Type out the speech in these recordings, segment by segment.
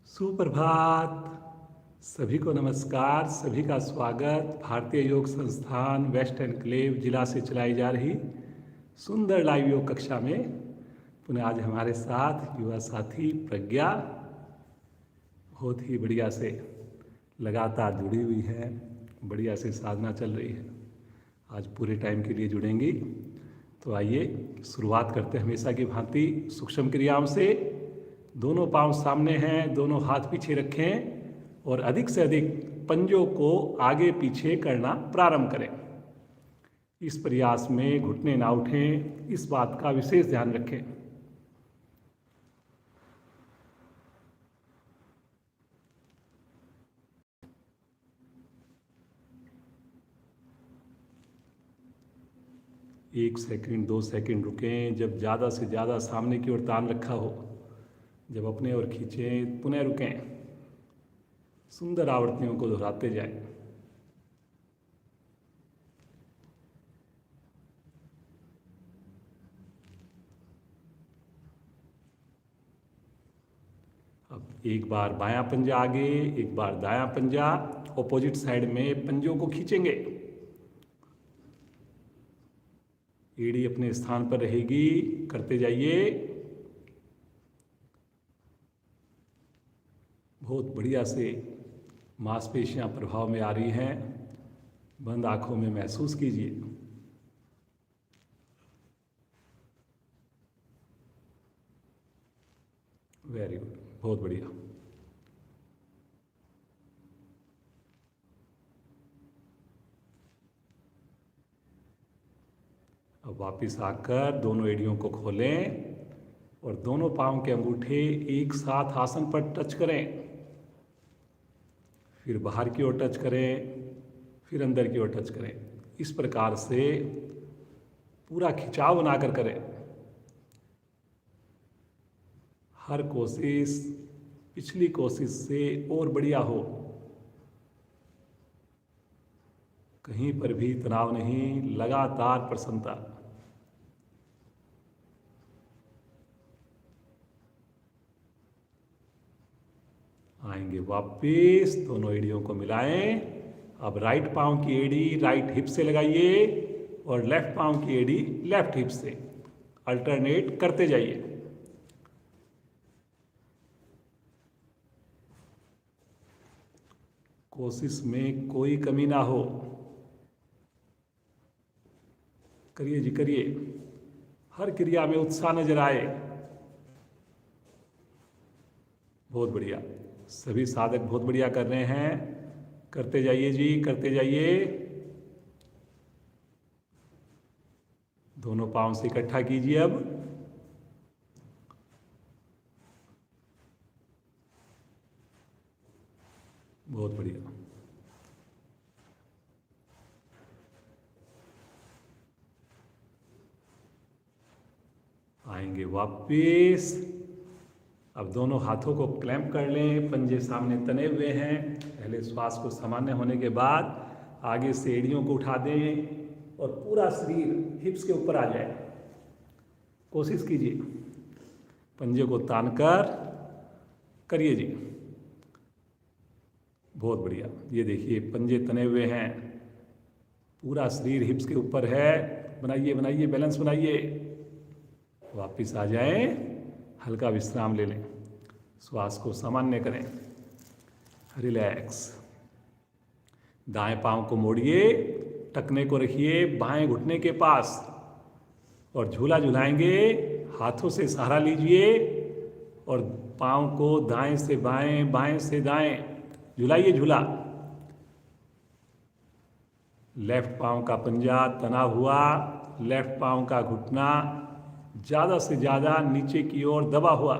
सुप्रभात। सभी को नमस्कार, सभी का स्वागत। भारतीय योग संस्थान वेस्ट एनक्लेव जिला से चलाई जा रही सुंदर लाइव योग कक्षा में पुनः आज हमारे साथ युवा साथी प्रज्ञा बहुत ही बढ़िया से लगातार जुड़ी हुई है, बढ़िया से साधना चल रही है। आज पूरे टाइम के लिए जुड़ेंगी। तो आइए शुरुआत करते हैं हमेशा की भांति सूक्ष्म क्रियाओं से। दोनों पांव सामने हैं, दोनों हाथ पीछे रखें और अधिक से अधिक पंजों को आगे पीछे करना प्रारंभ करें। इस प्रयास में घुटने ना उठें, इस बात का विशेष ध्यान रखें। एक सेकंड 2 सेकंड रुकें। जब ज़्यादा से ज़्यादा सामने की ओर तान रखा हो, जब अपने ओर खींचें, पुनः रुकें। सुंदर आवृत्तियों को दोहराते जाएं। अब एक बार बायां पंजा आगे, एक बार दायां पंजा। ऑपोजिट साइड में पंजों को खींचेंगे। एड़ी अपने स्थान पर रहेगी। करते जाइए। बहुत बढ़िया से मांसपेशियां प्रभाव में आ रही हैं। बंद आंखों में महसूस कीजिए। वेरी गुड, बहुत बढ़िया। अब वापिस आकर दोनों एड़ियों को खोलें और दोनों पांव के अंगूठे एक साथ आसन पर टच करें। फिर बाहर की ओर टच करें, फिर अंदर की ओर टच करें। इस प्रकार से पूरा खिंचाव बनाकर करें। हर कोशिश पिछली कोशिश से और बढ़िया हो। कहीं पर भी तनाव नहीं, लगातार प्रसन्नता। आएंगे वापिस, दोनों एड़ियों को मिलाएं। अब राइट पांव की एड़ी राइट हिप से लगाइए और लेफ्ट पांव की एड़ी लेफ्ट हिप से अल्टरनेट करते जाइए। कोशिश में कोई कमी ना हो। करिए जी, करिए। हर क्रिया में उत्साह नजर आए। बहुत बढ़िया। सभी साधक बहुत बढ़िया कर रहे हैं। करते जाइए जी, करते जाइए। दोनों पांव से इकट्ठा कीजिए। अब बहुत बढ़िया। आएंगे वापिस। अब दोनों हाथों को क्लैंप कर लें। पंजे सामने तने हुए हैं। पहले श्वास को सामान्य होने के बाद आगे से एड़ियों को उठा दें और पूरा शरीर हिप्स के ऊपर आ जाए। कोशिश कीजिए। पंजे को तानकर करिए जी। बहुत बढ़िया। ये देखिए, पंजे तने हुए हैं, पूरा शरीर हिप्स के ऊपर है। बनाइए बनाइए, बैलेंस बनाइए। वापिस आ जाएं। हल्का विश्राम ले लें। श्वास को सामान्य करें। रिलैक्स। दाएं पांव को मोड़िए, टखने को रखिए बाएं घुटने के पास और झूला झुलाएंगे। हाथों से सहारा लीजिए और पांव को दाएं से बाएं, बाएं से दाएं झुलाइए। झूला। लेफ्ट पांव का पंजा तना हुआ, लेफ्ट पांव का घुटना ज्यादा से ज्यादा नीचे की ओर दबा हुआ।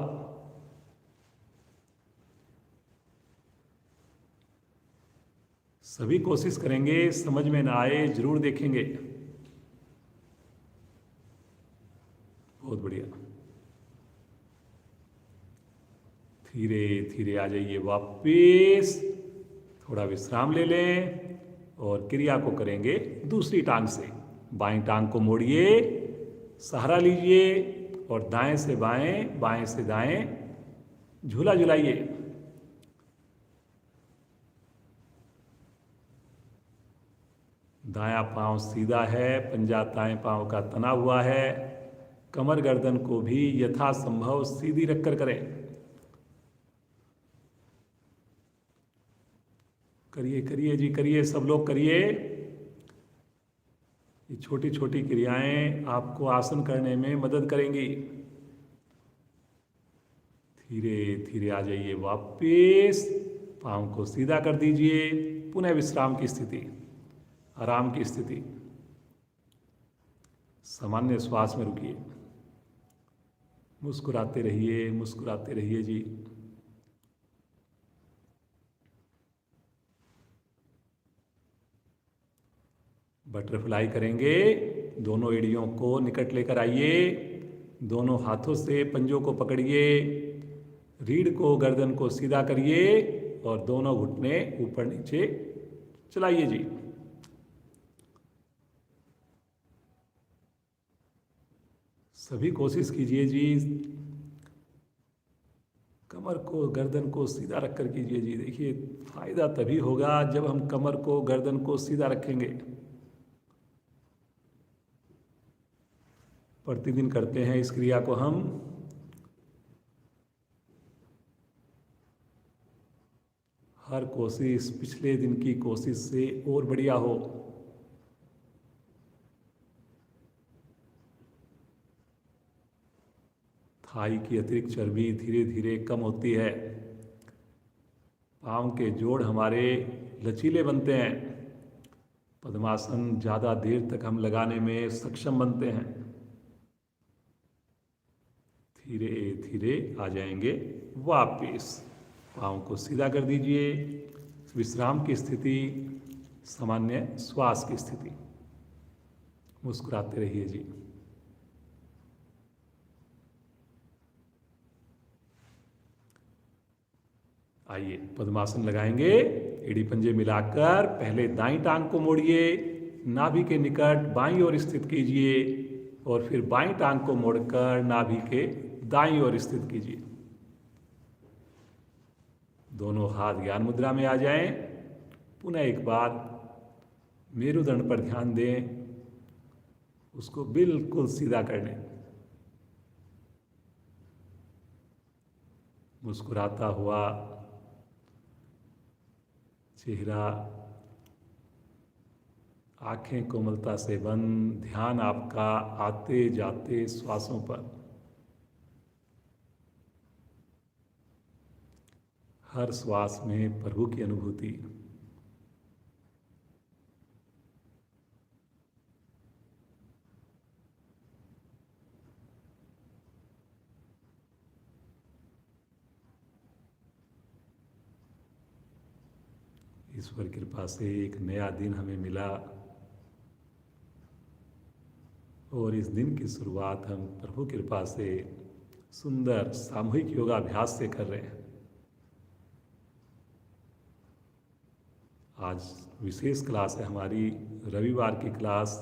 सभी कोशिश करेंगे। समझ में ना आए जरूर देखेंगे। बहुत बढ़िया। धीरे धीरे आ जाइए वापिस। थोड़ा विश्राम ले लें और क्रिया को करेंगे दूसरी टांग से। बाईं टांग को मोड़िए, सहारा लीजिए और दाएं से बाएं, बाएं से दाएं झूला झुलाइए। दायां पांव सीधा है, पंजा दाएं पांव का तना हुआ है। कमर गर्दन को भी यथासंभव सीधी रखकर करें। करिए करिए जी, करिए, सब लोग करिए। ये छोटी छोटी क्रियाएं आपको आसन करने में मदद करेंगी। धीरे धीरे आ जाइए वापिस, पाँव को सीधा कर दीजिए। पुनः विश्राम की स्थिति, आराम की स्थिति, सामान्य श्वास में रुकिए। मुस्कुराते रहिए, मुस्कुराते रहिए जी। बटरफ्लाई करेंगे। दोनों एड़ियों को निकट लेकर आइए। दोनों हाथों से पंजों को पकड़िए। रीढ़ को, गर्दन को सीधा करिए और दोनों घुटने ऊपर नीचे चलाइए जी। सभी कोशिश कीजिए जी। कमर को, गर्दन को सीधा रखकर कीजिए जी। देखिए, फायदा तभी होगा जब हम कमर को, गर्दन को सीधा रखेंगे। प्रतिदिन करते हैं इस क्रिया को हम। हर कोशिश पिछले दिन की कोशिश से और बढ़िया हो। थाई की अतिरिक्त चर्बी धीरे धीरे कम होती है। पाँव के जोड़ हमारे लचीले बनते हैं। पद्मासन ज़्यादा देर तक हम लगाने में सक्षम बनते हैं। धीरे धीरे आ जाएंगे वापिस। पाँव को सीधा कर दीजिए। विश्राम की स्थिति, सामान्य श्वास की स्थिति। मुस्कुराते रहिए जी। आइए पद्मासन लगाएंगे। एड़ी पंजे मिलाकर पहले दाईं टांग को मोड़िए, नाभि के निकट बाईं ओर स्थित कीजिए और फिर बाईं टांग को मोड़कर नाभि के दाईं ओर स्थित कीजिए। दोनों हाथ ज्ञान मुद्रा में आ जाएं। पुनः एक बार मेरुदंड पर ध्यान दें, उसको बिल्कुल सीधा कर लें। मुस्कुराता हुआ चेहरा, आंखें कोमलता से बंद, ध्यान आपका आते जाते श्वासों पर। हर श्वास में प्रभु की अनुभूति। ईश्वर कृपा से एक नया दिन हमें मिला और इस दिन की शुरुआत हम प्रभु कृपा से सुंदर सामूहिक योगाभ्यास से कर रहे हैं। आज विशेष क्लास है हमारी, रविवार की क्लास।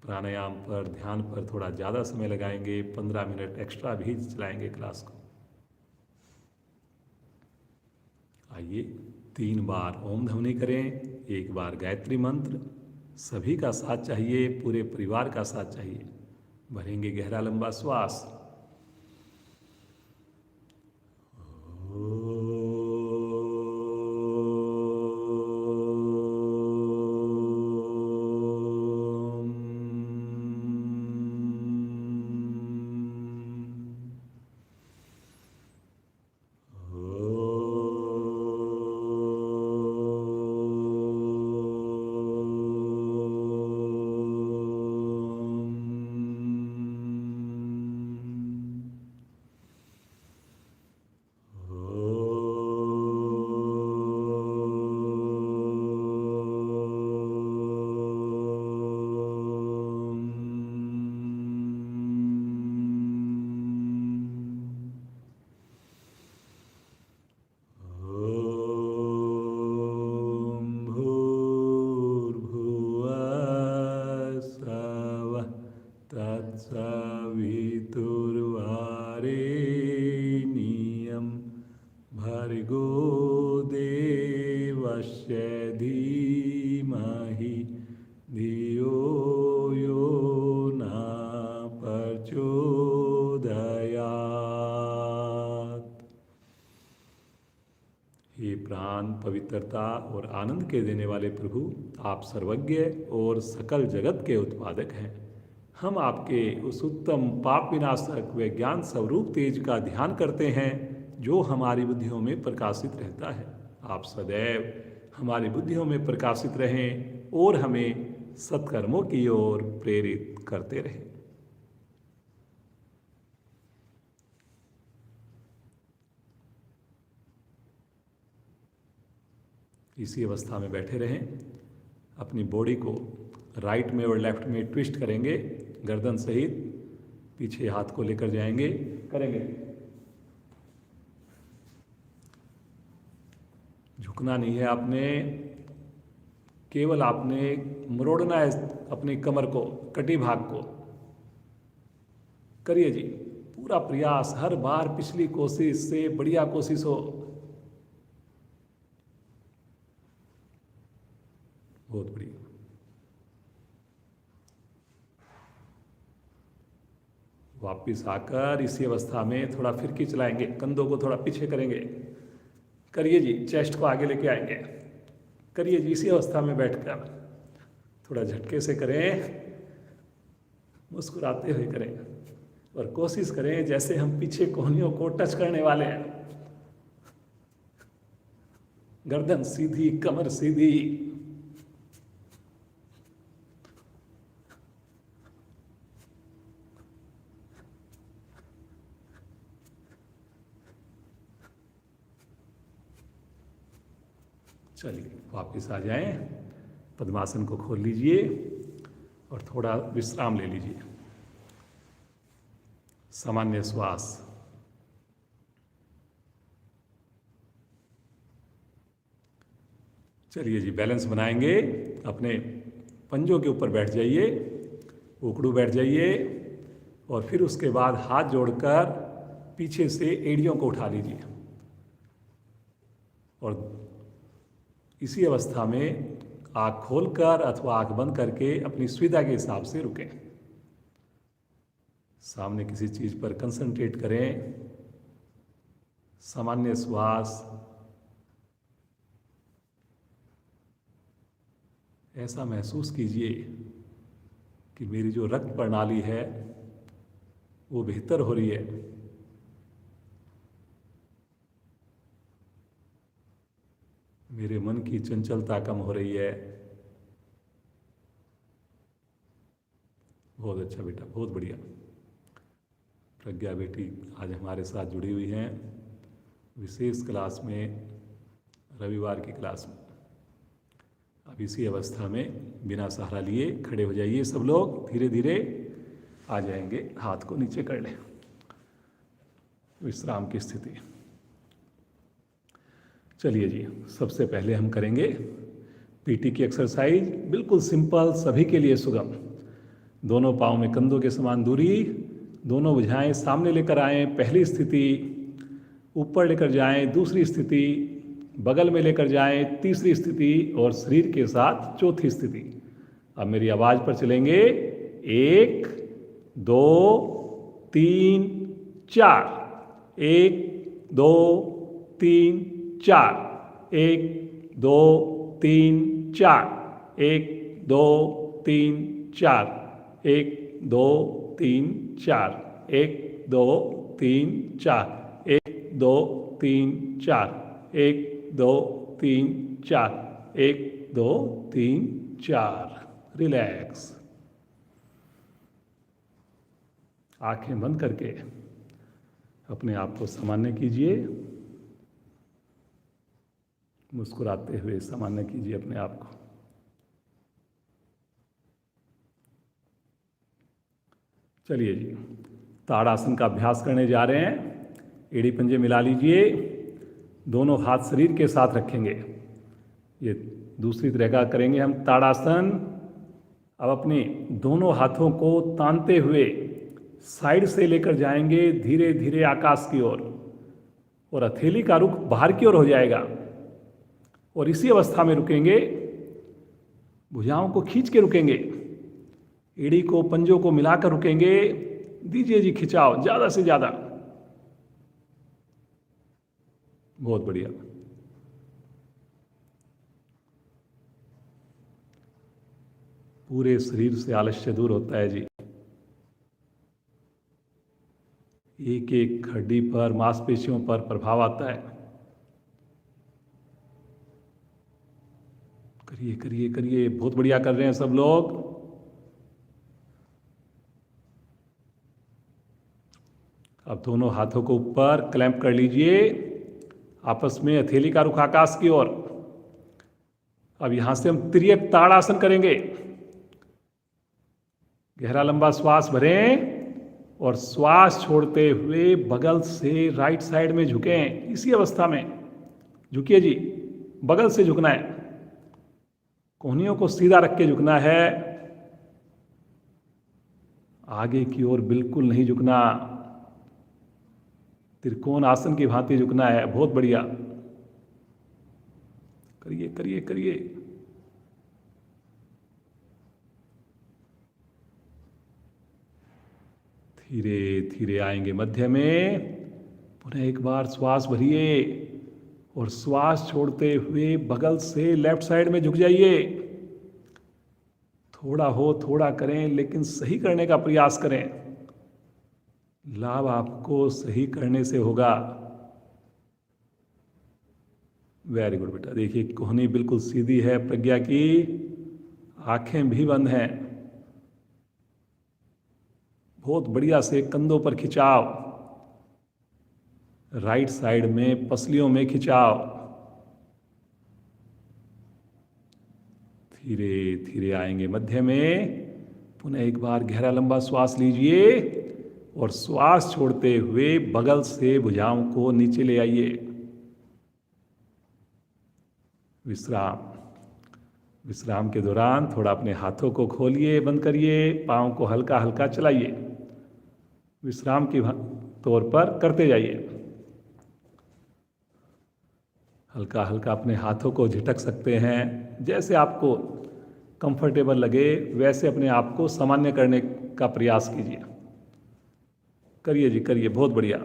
प्राणायाम पर, ध्यान पर थोड़ा ज़्यादा समय लगाएंगे, 15 मिनट एक्स्ट्रा भी चलाएंगे क्लास को। आइए 3 बार ओम ध्वनि करें, 1 बार गायत्री मंत्र। सभी का साथ चाहिए, पूरे परिवार का साथ चाहिए। भरेंगे गहरा लंबा श्वास। प्राण, पवित्रता और आनंद के देने वाले प्रभु, आप सर्वज्ञ और सकल जगत के उत्पादक हैं। हम आपके उस उत्तम पाप विनाशक व ज्ञान स्वरूप तेज का ध्यान करते हैं जो हमारी बुद्धियों में प्रकाशित रहता है। आप सदैव हमारी बुद्धियों में प्रकाशित रहें और हमें सत्कर्मों की ओर प्रेरित करते रहें। इसी अवस्था में बैठे रहें। अपनी बॉडी को राइट में और लेफ्ट में ट्विस्ट करेंगे, गर्दन सहित पीछे हाथ को लेकर जाएंगे, करेंगे। झुकना नहीं है आपने, केवल आपने मरोड़ना है अपनी कमर को, कटी भाग को। करिए जी, पूरा प्रयास, हर बार पिछली कोशिश से बढ़िया कोशिश हो। बहुत बढ़िया। वापिस आकर इसी अवस्था में थोड़ा फिरकी चलाएंगे, कंधों को थोड़ा पीछे करेंगे। करिए जी, चेस्ट को आगे लेके आएंगे। करिए जी, इसी अवस्था में बैठकर थोड़ा झटके से करें, मुस्कुराते हुए करें और कोशिश करें जैसे हम पीछे कोहनियों को टच करने वाले हैं। गर्दन सीधी, कमर सीधी। चलिए वापस आ जाएं, पद्मासन को खोल लीजिए और थोड़ा विश्राम ले लीजिए। सामान्य श्वास। चलिए जी, बैलेंस बनाएंगे। अपने पंजों के ऊपर बैठ जाइए, उकड़ू बैठ जाइए और फिर उसके बाद हाथ जोड़कर पीछे से एड़ियों को उठा लीजिए और इसी अवस्था में आँख खोलकर अथवा आँख बंद करके अपनी सुविधा के हिसाब से रुकें। सामने किसी चीज़ पर कंसंट्रेट करें। सामान्य श्वास। ऐसा महसूस कीजिए कि मेरी जो रक्त प्रणाली है वो बेहतर हो रही है। मेरे मन की चंचलता कम हो रही है। बहुत अच्छा बेटा, बहुत बढ़िया। प्रज्ञा बेटी आज हमारे साथ जुड़ी हुई हैं विशेष क्लास में, रविवार की क्लास में। अब इसी अवस्था में बिना सहारा लिए खड़े हो जाइए। सब लोग धीरे धीरे आ जाएंगे, हाथ को नीचे कर लें। विश्राम की स्थिति। चलिए जी, सबसे पहले हम करेंगे पीटी की एक्सरसाइज, बिल्कुल सिंपल, सभी के लिए सुगम। दोनों पाँव में कंधों के समान दूरी, दोनों भुजाएं सामने लेकर आएं, पहली स्थिति। ऊपर लेकर जाएं, दूसरी स्थिति। बगल में लेकर जाएं, तीसरी स्थिति। और शरीर के साथ चौथी स्थिति। अब मेरी आवाज़ पर चलेंगे। 1 2 3 4। 1 2 3 4। 1 2 3 4। 1 2 3 4। 1 2 3 4। 1 2 3 4। 1 2 3 4। 1 2 3 4। 1 2 3 4। रिलैक्स। आंखें बंद करके अपने आप को सामान्य कीजिए। मुस्कुराते हुए सामान्य कीजिए अपने आप को। चलिए जी, ताड़ासन का अभ्यास करने जा रहे हैं। एड़ी पंजे मिला लीजिए, दोनों हाथ शरीर के साथ रखेंगे। ये दूसरी तरह का करेंगे हम ताड़ासन। अब अपने दोनों हाथों को तानते हुए साइड से लेकर जाएंगे धीरे धीरे आकाश की ओर, और हथेली का रुख बाहर की ओर हो जाएगा। और इसी अवस्था में रुकेंगे, भुजाओं को खींच के रुकेंगे, एड़ी को पंजों को मिलाकर रुकेंगे। दीजिए जी खिंचाव, ज़्यादा से ज़्यादा। बहुत बढ़िया। पूरे शरीर से आलस्य दूर होता है जी। एक एक हड्डी पर, मांसपेशियों पर प्रभाव आता है। करिए करिए करिए, बहुत बढ़िया कर रहे हैं सब लोग। अब दोनों हाथों को ऊपर क्लैंप कर लीजिए, आपस में हथेली का रुख आकाश की ओर। अब यहां से हम तिर्यक ताड़ासन करेंगे। गहरा लंबा श्वास भरें और श्वास छोड़ते हुए बगल से राइट साइड में झुकें। इसी अवस्था में झुकिए जी, बगल से झुकना है, कोहनियों को सीधा रख के झुकना है, आगे की ओर बिल्कुल नहीं झुकना, त्रिकोण आसन की भांति झुकना है। बहुत बढ़िया, करिए करिए करिए। धीरे धीरे आएंगे मध्य में। पुनः एक बार श्वास भरिए और श्वास छोड़ते हुए बगल से लेफ्ट साइड में झुक जाइए। थोड़ा हो थोड़ा करें, लेकिन सही करने का प्रयास करें। लाभ आपको सही करने से होगा। वेरी गुड बेटा। देखिए कोहनी बिल्कुल सीधी है प्रज्ञा की, आंखें भी बंद हैं। बहुत बढ़िया से कंधों पर खिंचाव, राइट साइड में पसलियों में खिंचाव। धीरे धीरे आएंगे मध्य में। पुनः एक बार गहरा लंबा श्वास लीजिए और श्वास छोड़ते हुए बगल से भुजाओं को नीचे ले आइए। विश्राम। विश्राम के दौरान थोड़ा अपने हाथों को खोलिए, बंद करिए, पांव को हल्का हल्का चलाइए। विश्राम के तौर पर करते जाइए। हल्का हल्का अपने हाथों को झटक सकते हैं, जैसे आपको कंफर्टेबल लगे वैसे अपने आप को सामान्य करने का प्रयास कीजिए। करिए जी करिए, बहुत बढ़िया।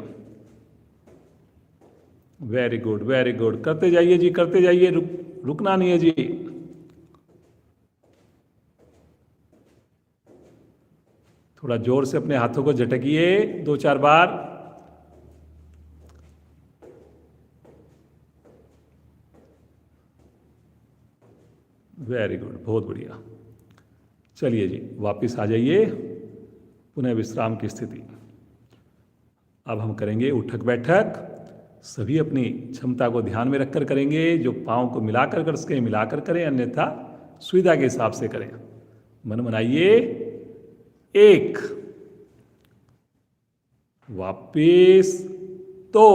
वेरी गुड वेरी गुड, करते जाइए जी करते जाइए, रुकना नहीं है जी। थोड़ा जोर से अपने हाथों को झटकिए 2-4 बार। वेरी गुड, बहुत बढ़िया। चलिए जी वापस आ जाइए, पुनः विश्राम की स्थिति। अब हम करेंगे उठक बैठक। सभी अपनी क्षमता को ध्यान में रखकर करेंगे। जो पाँव को मिलाकर कर सकें मिलाकर करें, अन्यथा सुविधा के हिसाब से करें। मन बनाइए। 1, वापिस 2,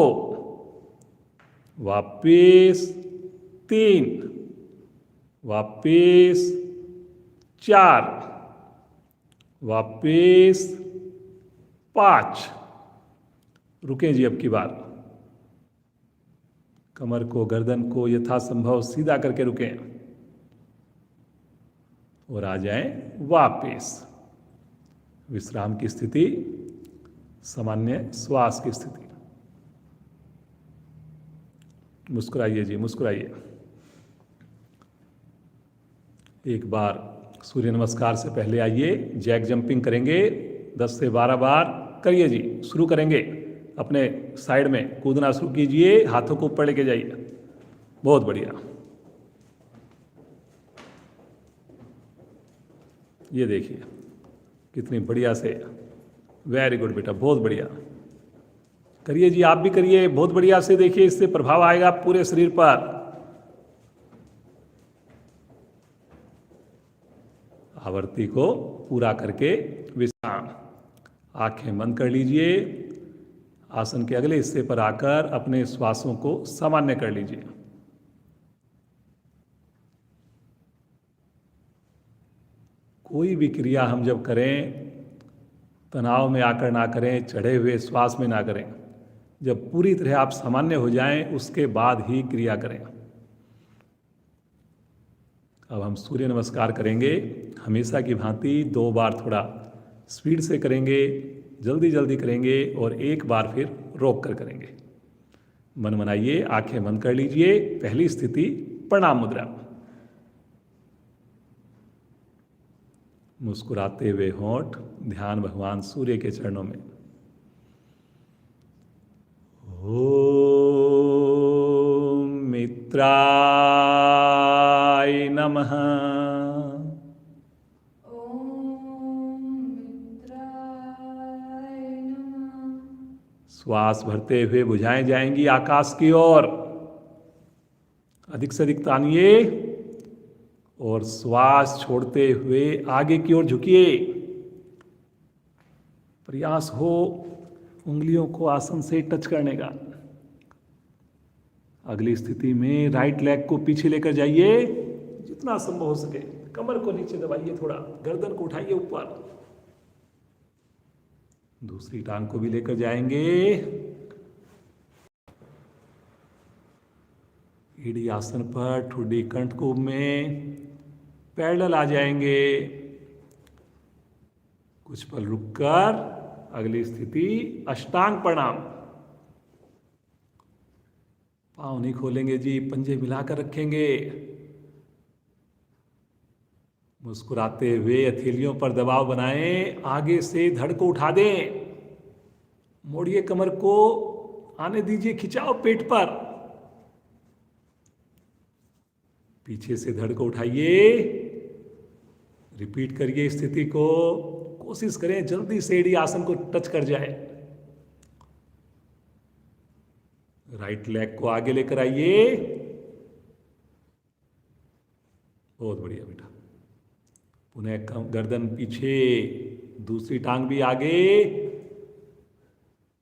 वापिस 3, वापिस 4, वापिस 5। रुकें जी अब की बार। कमर को, गर्दन को यथासंभव सीधा करके रुकें और आ जाएं वापिस। विश्राम की स्थिति, सामान्य श्वास की स्थिति। मुस्कुराइए जी मुस्कुराइए। एक बार सूर्य नमस्कार से पहले आइए, जैक जंपिंग करेंगे 10 से 12 बार। करिए जी, शुरू करेंगे। अपने साइड में कूदना शुरू कीजिए, हाथों को ऊपर लेके जाइए। बहुत बढ़िया। ये देखिए कितनी बढ़िया से। वेरी गुड बेटा, बहुत बढ़िया। करिए जी, आप भी करिए, बहुत बढ़िया से। देखिए इससे प्रभाव आएगा पूरे शरीर पर। आवृत्ति को पूरा करके विश्राम। आंखें बंद कर लीजिए। आसन के अगले हिस्से पर आकर अपने श्वासों को सामान्य कर लीजिए। कोई भी क्रिया हम जब करें, तनाव में आकर ना करें, चढ़े हुए श्वास में ना करें। जब पूरी तरह आप सामान्य हो जाएं, उसके बाद ही क्रिया करें। अब हम सूर्य नमस्कार करेंगे। हमेशा की भांति 2 बार थोड़ा स्पीड से करेंगे, जल्दी जल्दी करेंगे और 1 बार फिर रोक कर करेंगे। मन बनाइए, आंखें बंद कर लीजिए। पहली स्थिति प्रणाम मुद्रा। मुस्कुराते हुए होंठ, ध्यान भगवान सूर्य के चरणों में। ओम मित्राय नमः। श्वास भरते हुए भुजाएं जाएंगी आकाश की ओर। अधिक से अधिक तानिए और श्वास छोड़ते हुए आगे की ओर झुकिए। प्रयास हो उंगलियों को आसन से टच करने का। अगली स्थिति में राइट लेग को पीछे लेकर जाइए जितना संभव हो सके। कमर को नीचे दबाइए, थोड़ा गर्दन को उठाइए ऊपर। दूसरी टांग को भी लेकर जाएंगे। ईडी आसन पर ठुड्डी कंठकूप में पैरेलल आ जाएंगे। कुछ पल रुककर अगली स्थिति अष्टांग प्रणाम। पांव नहीं खोलेंगे जी, पंजे मिलाकर रखेंगे। मुस्कुराते हुए हथेलियों पर दबाव बनाएं, आगे से धड़ को उठा दें। मोड़िए कमर को, आने दीजिए खिंचाव पेट पर। पीछे से धड़ को उठाइए। रिपीट करिए स्थिति को। कोशिश करें जल्दी से एडी आसन को टच कर जाए। राइट लेग को आगे लेकर आइए। बहुत बढ़िया बेटा। पुनः गर्दन पीछे, दूसरी टांग भी आगे।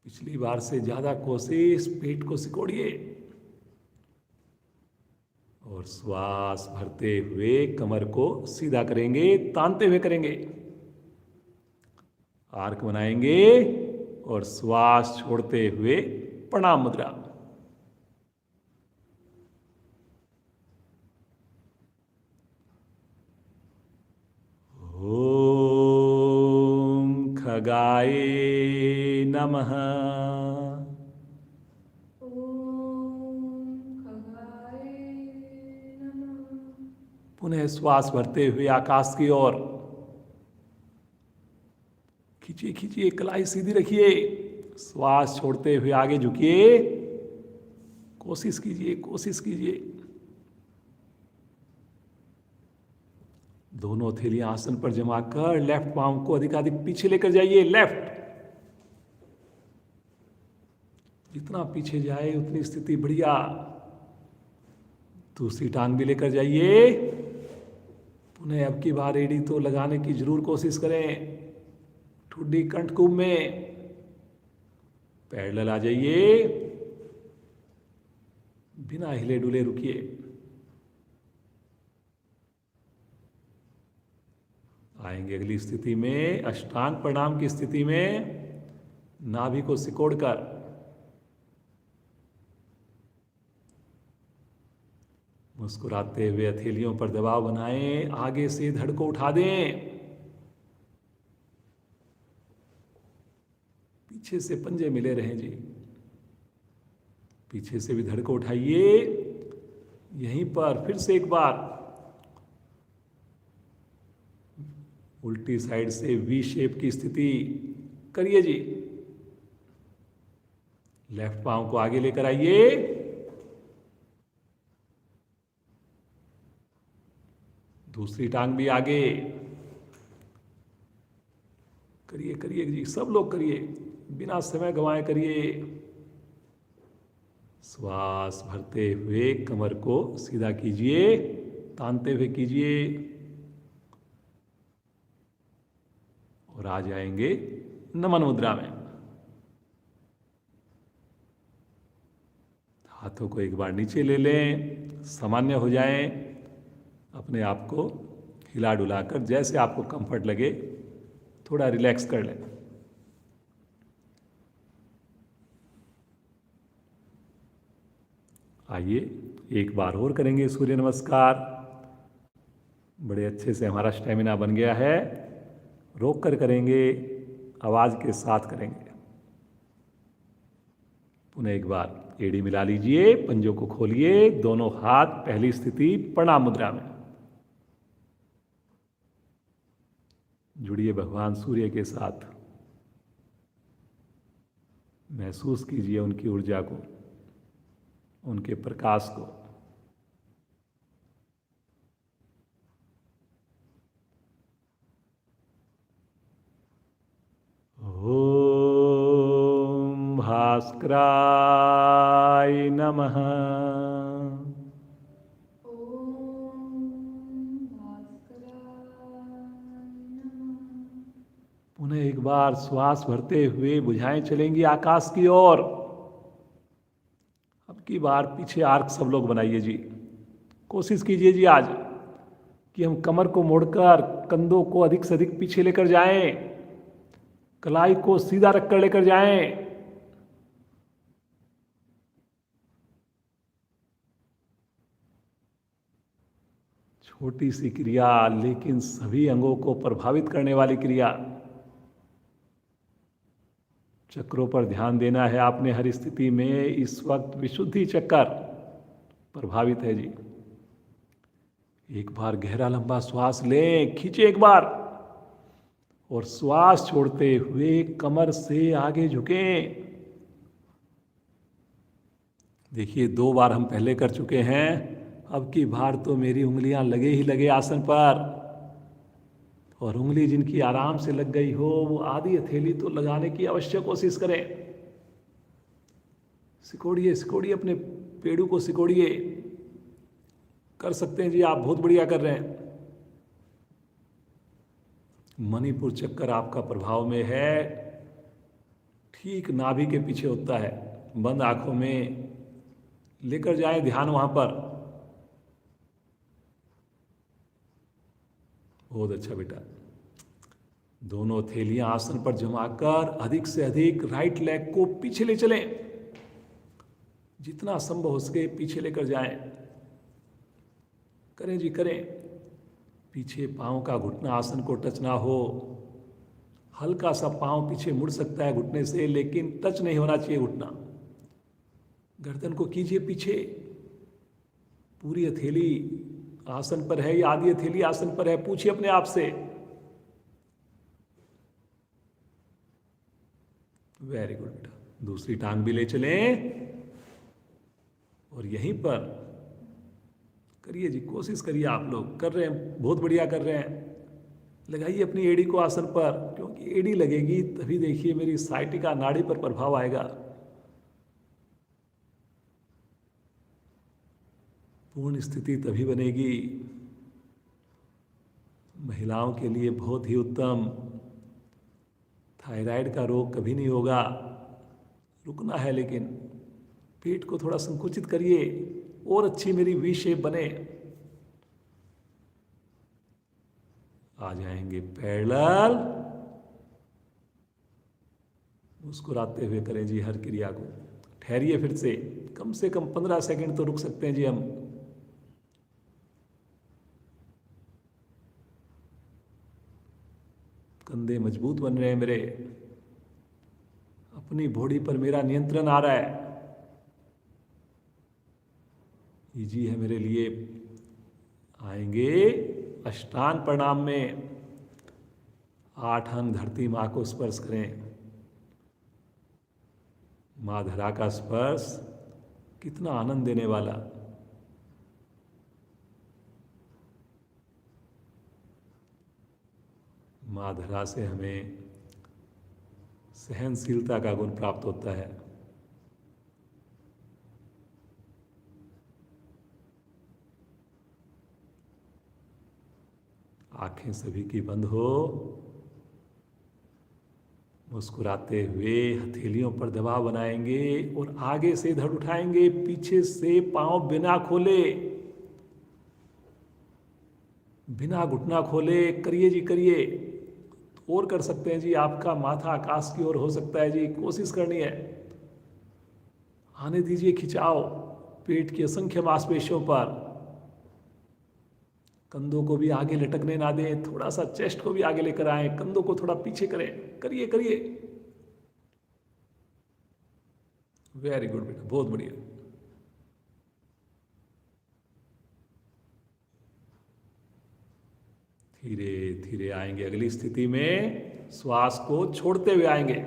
पिछली बार से ज्यादा कोशिश, पेट को सिकोड़िए और श्वास भरते हुए कमर को सीधा करेंगे, तानते हुए करेंगे। आर्क बनाएंगे और श्वास छोड़ते हुए प्रणाम मुद्रा। ओम खगाय नमः। पुनः श्वास भरते हुए आकाश की ओर खींचिए खींचिए, कलाई सीधी रखिए। श्वास छोड़ते हुए आगे झुकिए। कोशिश कीजिए, कोशिश कीजिए। दोनों हथेलियां आसन पर जमा कर लेफ्ट पांव को अधिकाधिक पीछे लेकर जाइए। लेफ्ट जितना पीछे जाए उतनी स्थिति बढ़िया। दूसरी टांग भी लेकर जाइए। पुनः अब की बार एड़ी तो लगाने की जरूर कोशिश करें। ठुड्डी कंठकूप में पैरेलल आ जाइए। बिना हिले डुले रुकिए। आएंगे अगली स्थिति में अष्टांग प्रणाम की स्थिति में नाभि को सिकोड़कर मुस्कुराते हुए हथेलियों पर दबाव बनाएं, आगे से धड़ को उठा दें। पीछे से पंजे मिले रहें जी। पीछे से भी धड़ को उठाइए। यहीं पर फिर से एक बार उल्टी साइड से वी शेप की स्थिति करिए जी। लेफ्ट पांव को आगे लेकर आइए। दूसरी टांग भी आगे। करिए करिए जी, सब लोग करिए, बिना समय गंवाए करिए। श्वास भरते हुए कमर को सीधा कीजिए, तानते हुए कीजिए और आ जाएंगे नमन मुद्रा में। हाथों को एक बार नीचे ले लें, सामान्य हो जाएं। अपने आप को हिला डुलाकर जैसे आपको कंफर्ट लगे थोड़ा रिलैक्स कर लें। आइए एक बार और करेंगे सूर्य नमस्कार। बड़े अच्छे से हमारा स्टेमिना बन गया है। रोक कर करेंगे, आवाज के साथ करेंगे। पुनः एक बार एड़ी मिला लीजिए, पंजों को खोलिए, दोनों हाथ पहली स्थिति प्रणाम मुद्रा में। जुड़िए भगवान सूर्य के साथ, महसूस कीजिए उनकी ऊर्जा को, उनके प्रकाश को। ओम भास्कराय नमः। पुनः एक बार श्वास भरते हुए भुजाएं चलेंगी आकाश की ओर। अब की बार पीछे आर्क सब लोग बनाइए जी। कोशिश कीजिए जी आज कि हम कमर को मोड़कर कंधों को अधिक से अधिक पीछे लेकर जाएं, कलाई को सीधा रखकर लेकर जाएं। छोटी सी क्रिया लेकिन सभी अंगों को प्रभावित करने वाली क्रिया। चक्रों पर ध्यान देना है आपने हर स्थिति में। इस वक्त विशुद्धि चक्र प्रभावित है जी। एक बार गहरा लंबा श्वास लें, खींचे एक बार, और श्वास छोड़ते हुए कमर से आगे झुकें। देखिए 2 बार हम पहले कर चुके हैं, अब की बार तो मेरी उंगलियां लगे ही लगे आसन पर। और उंगली जिनकी आराम से लग गई हो वो आधी हथेली तो लगाने की अवश्य कोशिश करें। सिकोड़िए सिकोड़िए, अपने पेड़ों को सिकोड़िए। कर सकते हैं जी आप, बहुत बढ़िया कर रहे हैं। मणिपुर चक्कर आपका प्रभाव में है, ठीक नाभि के पीछे होता है। बंद आंखों में लेकर जाए ध्यान वहां पर। बहुत अच्छा बेटा। दोनों थैलियां आसन पर जमाकर अधिक से अधिक राइट लेग को पीछे ले चलें। जितना संभव हो सके पीछे लेकर जाएं। करें जी करें। पीछे पांव का घुटना आसन को टच ना हो। हल्का सा पांव पीछे मुड़ सकता है घुटने से, लेकिन टच नहीं होना चाहिए घुटना। गर्दन को कीजिए पीछे। पूरी हथेली आसन पर है या आधी हथेली आसन पर है, पूछिए अपने आप से। वेरी गुड बेटा। दूसरी टांग भी ले चलें और यहीं पर करिए जी, कोशिश करिए। आप लोग कर रहे हैं, बहुत बढ़िया कर रहे हैं। लगाइए अपनी एड़ी को आसन पर, क्योंकि एड़ी लगेगी तभी देखिए मेरी साइटिका नाड़ी पर प्रभाव आएगा। पूर्ण स्थिति तभी बनेगी। महिलाओं के लिए बहुत ही उत्तम। थायराइड का रोग कभी नहीं होगा। रुकना है, लेकिन पेट को थोड़ा संकुचित करिए और अच्छी मेरी वी शेप बने। आ जाएंगे पैरेलल। मुस्कुराते हुए करें जी हर क्रिया को। ठहरिए फिर से कम 15 सेकंड तो रुक सकते हैं जी हम। कंधे मजबूत बन रहे हैं मेरे। अपनी बॉडी पर मेरा नियंत्रण आ रहा है। इजी है मेरे लिए। आएंगे अष्टांग प्रणाम में। 8 अंग धरती मां को स्पर्श करें। मां धरा का स्पर्श कितना आनंद देने वाला। मां धरा से हमें सहनशीलता का गुण प्राप्त होता है। आंखें सभी की बंद हो। मुस्कुराते हुए हथेलियों पर दबाव बनाएंगे और आगे से धड़ उठाएंगे, पीछे से पांव बिना खोले, बिना घुटना खोले। करिए जी करिए। और कर सकते हैं जी। आपका माथा आकाश की ओर हो सकता है जी। कोशिश करनी है। आने दीजिए खिंचाव पेट की असंख्य मांसपेशियों पर। कंधों को भी आगे लटकने ना दें। थोड़ा सा चेस्ट को भी आगे लेकर आए। कंधों को थोड़ा पीछे करें। करिए करिए। वेरी गुड बेटा, बहुत बढ़िया। धीरे धीरे आएंगे अगली स्थिति में, श्वास को छोड़ते हुए आएंगे।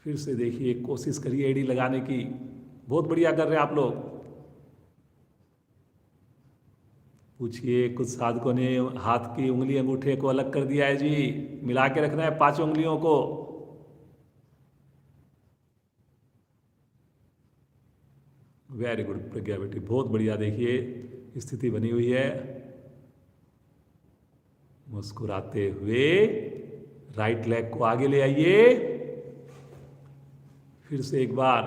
फिर से देखिए, कोशिश करिए एड़ी लगाने की। बहुत बढ़िया कर रहे हैं आप लोग। पूछिए, कुछ साधकों ने हाथ की उंगली अंगूठे को अलग कर दिया है जी, मिला के रखना है पांचों उंगलियों को। वेरी गुड प्रज्ञा बेटी, बहुत बढ़िया। देखिए स्थिति बनी हुई है। मुस्कुराते हुए राइट लेग को आगे ले आइए। फिर से एक बार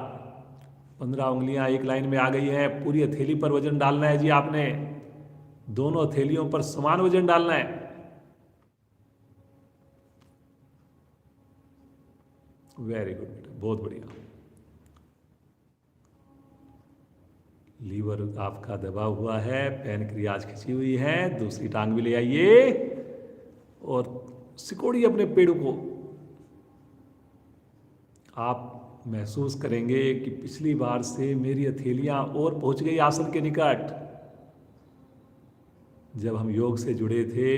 15 उंगलियां एक लाइन में आ गई हैं। पूरी हथेली पर वजन डालना है जी आपने, दोनों हथेलियों पर समान वजन डालना है। वेरी गुड बेटा, बहुत बढ़िया। लीवर आपका दबा हुआ है, पैनक्रियाज खिंची हुई है। दूसरी टांग भी ले आइए और सिकोड़िए अपने पेड़ को। आप महसूस करेंगे कि पिछली बार से मेरी हथेलियां और पहुंच गई आसन के निकट। जब हम योग से जुड़े थे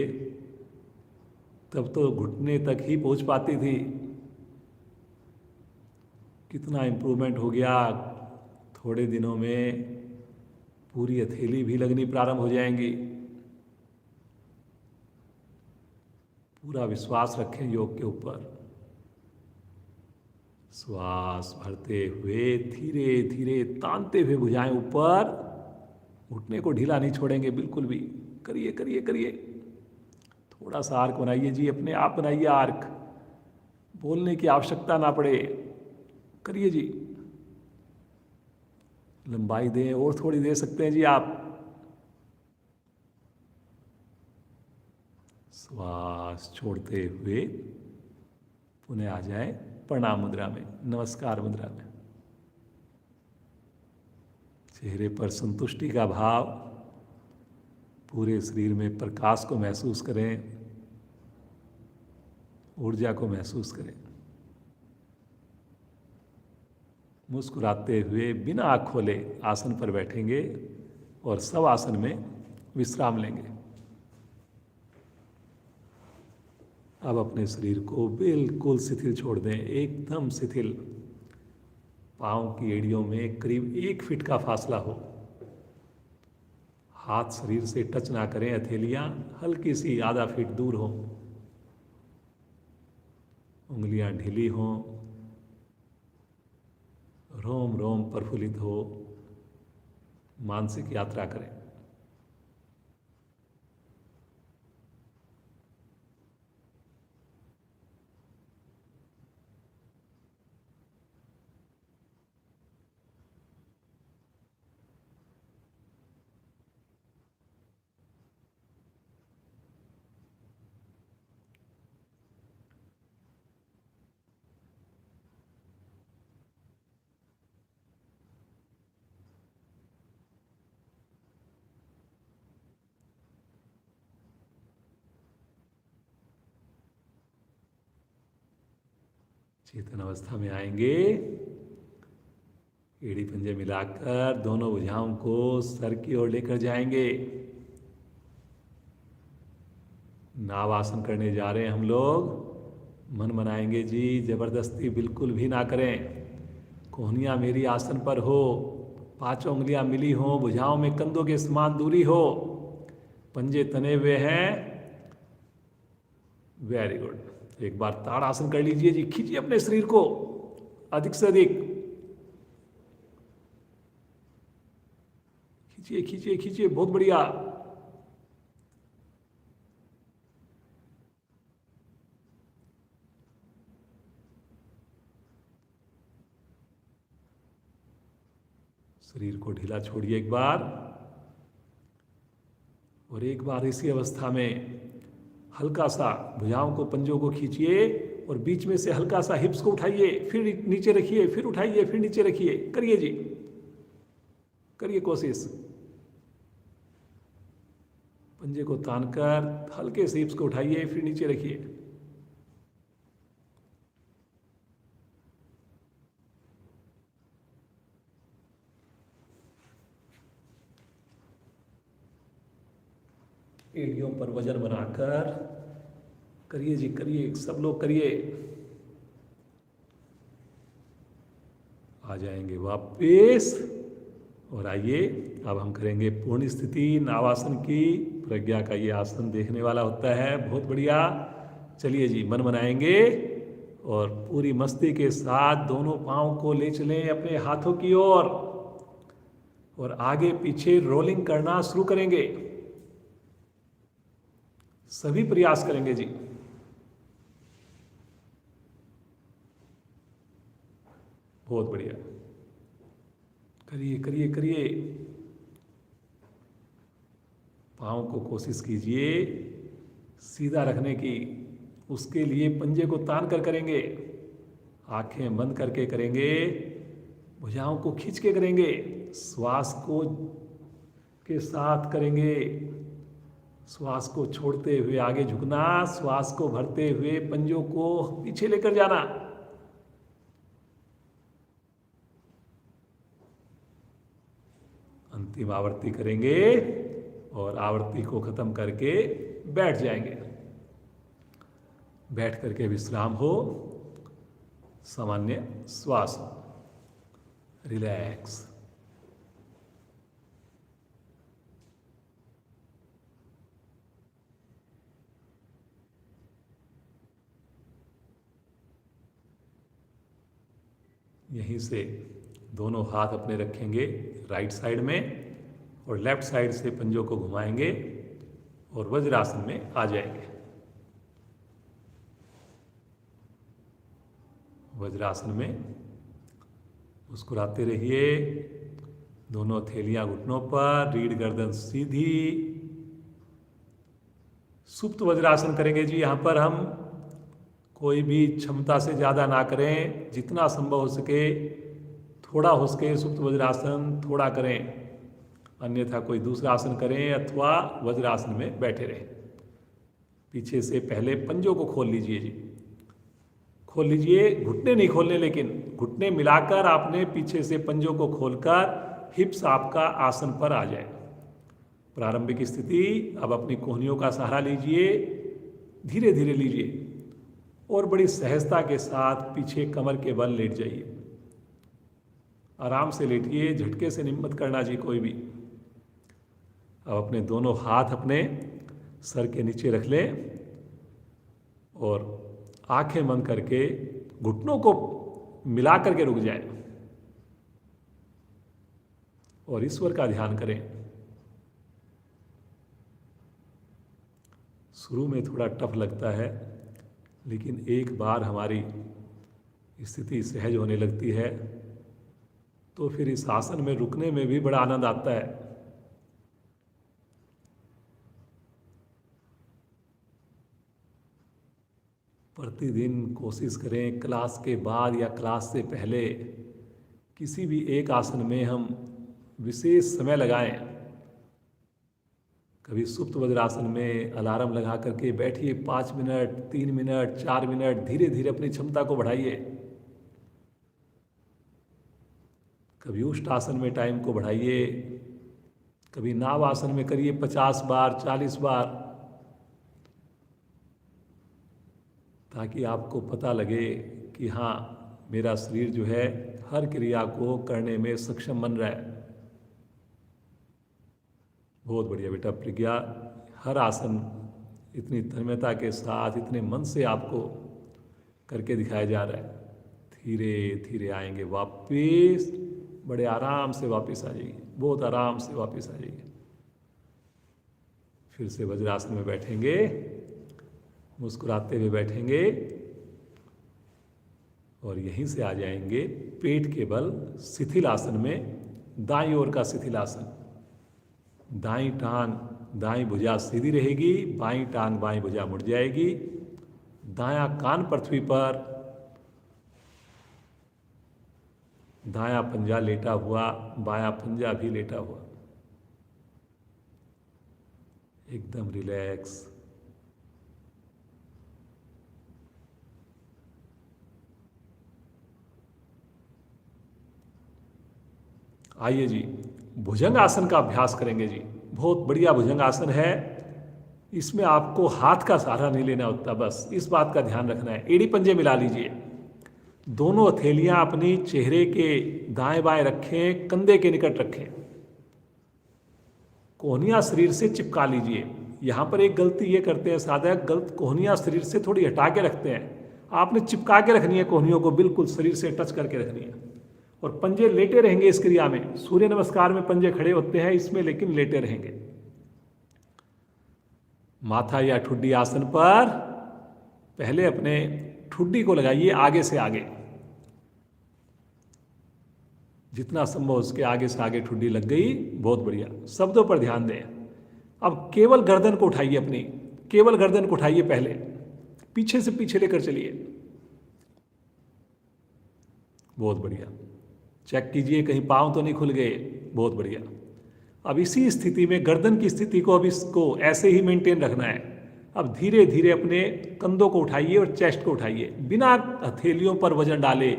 तब तो घुटने तक ही पहुंच पाती थी। कितना इम्प्रूवमेंट हो गया। थोड़े दिनों में पूरी हथेली भी लगनी प्रारंभ हो जाएंगी। पूरा विश्वास रखें योग के ऊपर। श्वास भरते हुए धीरे धीरे तानते हुए भुजाएं ऊपर, घुटने को ढीला नहीं छोड़ेंगे बिल्कुल भी। करिए करिए करिए। थोड़ा सा आर्क बनाइए जी, अपने आप बनाइए आर्क, बोलने की आवश्यकता ना पड़े। करिए जी, लंबाई दें और थोड़ी दे सकते हैं जी आप। श्वास छोड़ते हुए पुनः आ जाए प्रणाम मुद्रा में, नमस्कार मुद्रा में। चेहरे पर संतुष्टि का भाव, पूरे शरीर में प्रकाश को महसूस करें, ऊर्जा को महसूस करें। मुस्कुराते हुए बिना आँख खोले आसन पर बैठेंगे और सब आसन में विश्राम लेंगे। अब अपने शरीर को बिल्कुल शिथिल छोड़ दें, एकदम शिथिल। पाँव की एड़ियों में करीब 1 फीट का फासला हो। हाथ शरीर से टच ना करें, हथेलियां हल्की सी आधा फीट दूर हो। उंगलियां ढीली हों, रोम रोम प्रफुल्लित हो। मानसिक यात्रा करें। चेतन अवस्था में आएंगे। एड़ी पंजे मिलाकर दोनों भुजाओं को सर की ओर लेकर जाएंगे। नाव आसन करने जा रहे हैं हम लोग। मन मनाएंगे जी, जबरदस्ती बिल्कुल भी ना करें। कोहनियां मेरी आसन पर हो, पांचों उंगलियां मिली हो, भुजाओं में कंधों के समान दूरी हो, पंजे तने हुए हैं। Very good. एक बार ताड़ासन कर लीजिए जी, खींचिए अपने शरीर को अधिक से अधिक। खींचिए खींचिए खींचिए, बहुत बढ़िया। शरीर को ढीला छोड़िए एक बार, और एक बार इसी अवस्था में हल्का सा भुजाओं को, पंजों को खींचिए और बीच में से हल्का सा हिप्स को उठाइए, फिर नीचे रखिए, फिर उठाइए, फिर नीचे रखिए। करिए जी, करिए कोशिश। पंजे को तानकर हल्के से हिप्स को उठाइए, फिर नीचे रखिए। एड़ियों पर वजन बनाकर करिए जी, करिए, सब लोग करिए। आ जाएंगे वापिस। और आइए, अब हम करेंगे पूर्ण स्थिति नावासन की। प्रज्ञा का ये आसन देखने वाला होता है, बहुत बढ़िया। चलिए जी, मन बनाएंगे और पूरी मस्ती के साथ दोनों पांव को ले चलें अपने हाथों की ओर और आगे पीछे रोलिंग करना शुरू करेंगे। सभी प्रयास करेंगे जी। बहुत बढ़िया, करिए करिए करिए। पाँव को कोशिश कीजिए सीधा रखने की। उसके लिए पंजे को तान कर करेंगे, आंखें बंद करके करेंगे, भुजाओं को खींच के करेंगे, श्वास को के साथ करेंगे। श्वास को छोड़ते हुए आगे झुकना, श्वास को भरते हुए पंजों को पीछे लेकर जाना। अंतिम आवृत्ति करेंगे और आवृत्ति को खत्म करके बैठ जाएंगे। बैठ करके विश्राम हो, सामान्य श्वास हो, रिलैक्स। यहीं से दोनों हाथ अपने रखेंगे राइट साइड में और लेफ्ट साइड से पंजों को घुमाएंगे और वज्रासन में आ जाएंगे। वज्रासन में मुस्कुराते रहिए, दोनों थैलियां घुटनों पर, रीढ़ गर्दन सीधी। सुप्त वज्रासन करेंगे जी। यहाँ पर हम कोई भी क्षमता से ज़्यादा ना करें, जितना संभव हो सके थोड़ा हो सके सुप्त वज्रासन थोड़ा करें, अन्यथा कोई दूसरा आसन करें अथवा वज्रासन में बैठे रहें। पीछे से पहले पंजों को खोल लीजिए जी, खोल लीजिए। घुटने नहीं खोलने, लेकिन घुटने मिलाकर आपने पीछे से पंजों को खोलकर हिप्स आपका आसन पर आ जाए। प्रारंभिक स्थिति। अब अपनी कोहनियों का सहारा लीजिए, धीरे धीरे लीजिए और बड़ी सहजता के साथ पीछे कमर के बल लेट जाइए। आराम से लेटिए, झटके से मत करना जी कोई भी। अब अपने दोनों हाथ अपने सर के नीचे रख लें और आंखें बंद करके घुटनों को मिला करके रुक जाएं और ईश्वर का ध्यान करें। शुरू में थोड़ा टफ लगता है, लेकिन एक बार हमारी स्थिति सहज होने लगती है तो फिर इस आसन में रुकने में भी बड़ा आनंद आता है। प्रतिदिन कोशिश करें क्लास के बाद या क्लास से पहले किसी भी एक आसन में हम विशेष समय लगाएं। कभी सुप्त वज्रासन में अलार्म लगा करके बैठिए 5 मिनट, 3 मिनट, 4 मिनट, धीरे धीरे अपनी क्षमता को बढ़ाइए। कभी उष्ट आसन में टाइम को बढ़ाइए, कभी नाव आसन में करिए 50 बार, 40 बार, ताकि आपको पता लगे कि हाँ, मेरा शरीर जो है हर क्रिया को करने में सक्षम बन रहा है। बहुत बढ़िया बेटा प्रज्ञा, हर आसन इतनी तन्मयता के साथ, इतने मन से आपको करके दिखाया जा रहा है। धीरे धीरे आएंगे वापिस, बड़े आराम से वापस आ जाइए, बहुत आराम से वापस आ जाइए। फिर से वज्रासन में बैठेंगे, मुस्कुराते हुए बैठेंगे और यहीं से आ जाएंगे पेट के बल शिथिल आसन में। दाईं ओर का शिथिल आसन। दाईं टांग दाईं भुजा सीधी रहेगी, बाईं टांग बाईं भुजा मुड़ जाएगी। दायां कान पृथ्वी पर, दायां पंजा लेटा हुआ, बायां पंजा भी लेटा हुआ। एकदम रिलैक्स। आइए जी, भुजंग आसन का अभ्यास करेंगे जी। बहुत बढ़िया भुजंग आसन है। इसमें आपको हाथ का सहारा नहीं लेना होता, बस इस बात का ध्यान रखना है। एड़ी पंजे मिला लीजिए, दोनों हथेलियां अपनी चेहरे के दाएं बाएं रखें, कंधे के निकट रखें, कोहनियां शरीर से चिपका लीजिए। यहां पर एक गलती ये करते हैं साधक, गलत कोहनियां शरीर से थोड़ी हटा के रखते हैं। आपने चिपका के रखनी है कोहनियों को, बिल्कुल शरीर से टच करके रखनी है। और पंजे लेटे रहेंगे इस क्रिया में। सूर्य नमस्कार में पंजे खड़े होते हैं, इसमें लेकिन लेटे रहेंगे। माथा या ठुड्डी आसन पर पहले अपने ठुड्डी को लगाइए आगे से आगे, जितना संभव उसके आगे से आगे ठुड्डी लग गई, बहुत बढ़िया। शब्दों पर ध्यान दें। अब केवल गर्दन को उठाइए, अपनी केवल गर्दन को उठाइए, पहले पीछे से पीछे लेकर चलिए, बहुत बढ़िया। चेक कीजिए कहीं पांव तो नहीं खुल गए, बहुत बढ़िया। अब इसी स्थिति में गर्दन की स्थिति को अब इसको ऐसे ही मेंटेन रखना है। अब धीरे धीरे अपने कंधों को उठाइए और चेस्ट को उठाइए, बिना हथेलियों पर वजन डाले,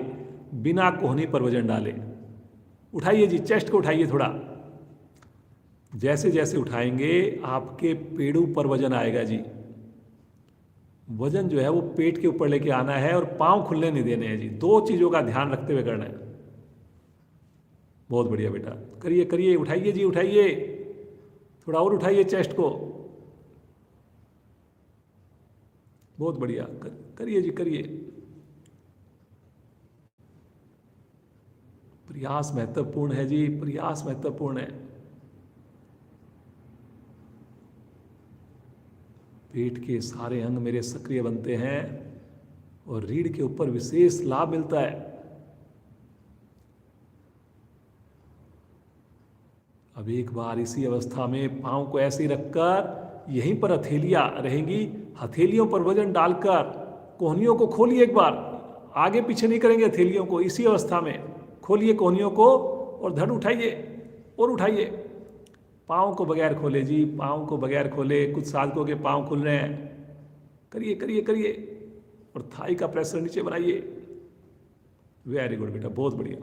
बिना कोहनी पर वजन डाले। उठाइए जी, चेस्ट को उठाइए थोड़ा। जैसे जैसे उठाएंगे आपके पेड़ों पर वजन आएगा जी। वजन जो है वो पेट के ऊपर लेके आना है और पांव खुलने नहीं देने हैं जी। दो चीजों का ध्यान रखते हुए करना है। बहुत बढ़िया बेटा, करिए करिए, उठाइए जी, उठाइए, थोड़ा और उठाइए चेस्ट को, बहुत बढ़िया। करिए जी, करिए। प्रयास महत्वपूर्ण है जी, प्रयास महत्वपूर्ण है। पेट के सारे अंग मेरे सक्रिय बनते हैं और रीढ़ के ऊपर विशेष लाभ मिलता है। अब एक बार इसी अवस्था में पांव को ऐसे ही रखकर यहीं पर हथेलियां रहेंगी, हथेलियों पर वजन डालकर कोहनियों को खोलिए एक बार। आगे पीछे नहीं करेंगे हथेलियों को, इसी अवस्था में खोलिए कोहनियों को और धड़ उठाइए और उठाइए। पाँव को बगैर खोले जी, पाँव को बगैर खोले। कुछ साधकों के पाँव खुल रहे हैं, करिए करिए करिए। और थाई का प्रेशर नीचे बनाइए। वेरी गुड बेटा, बहुत बढ़िया।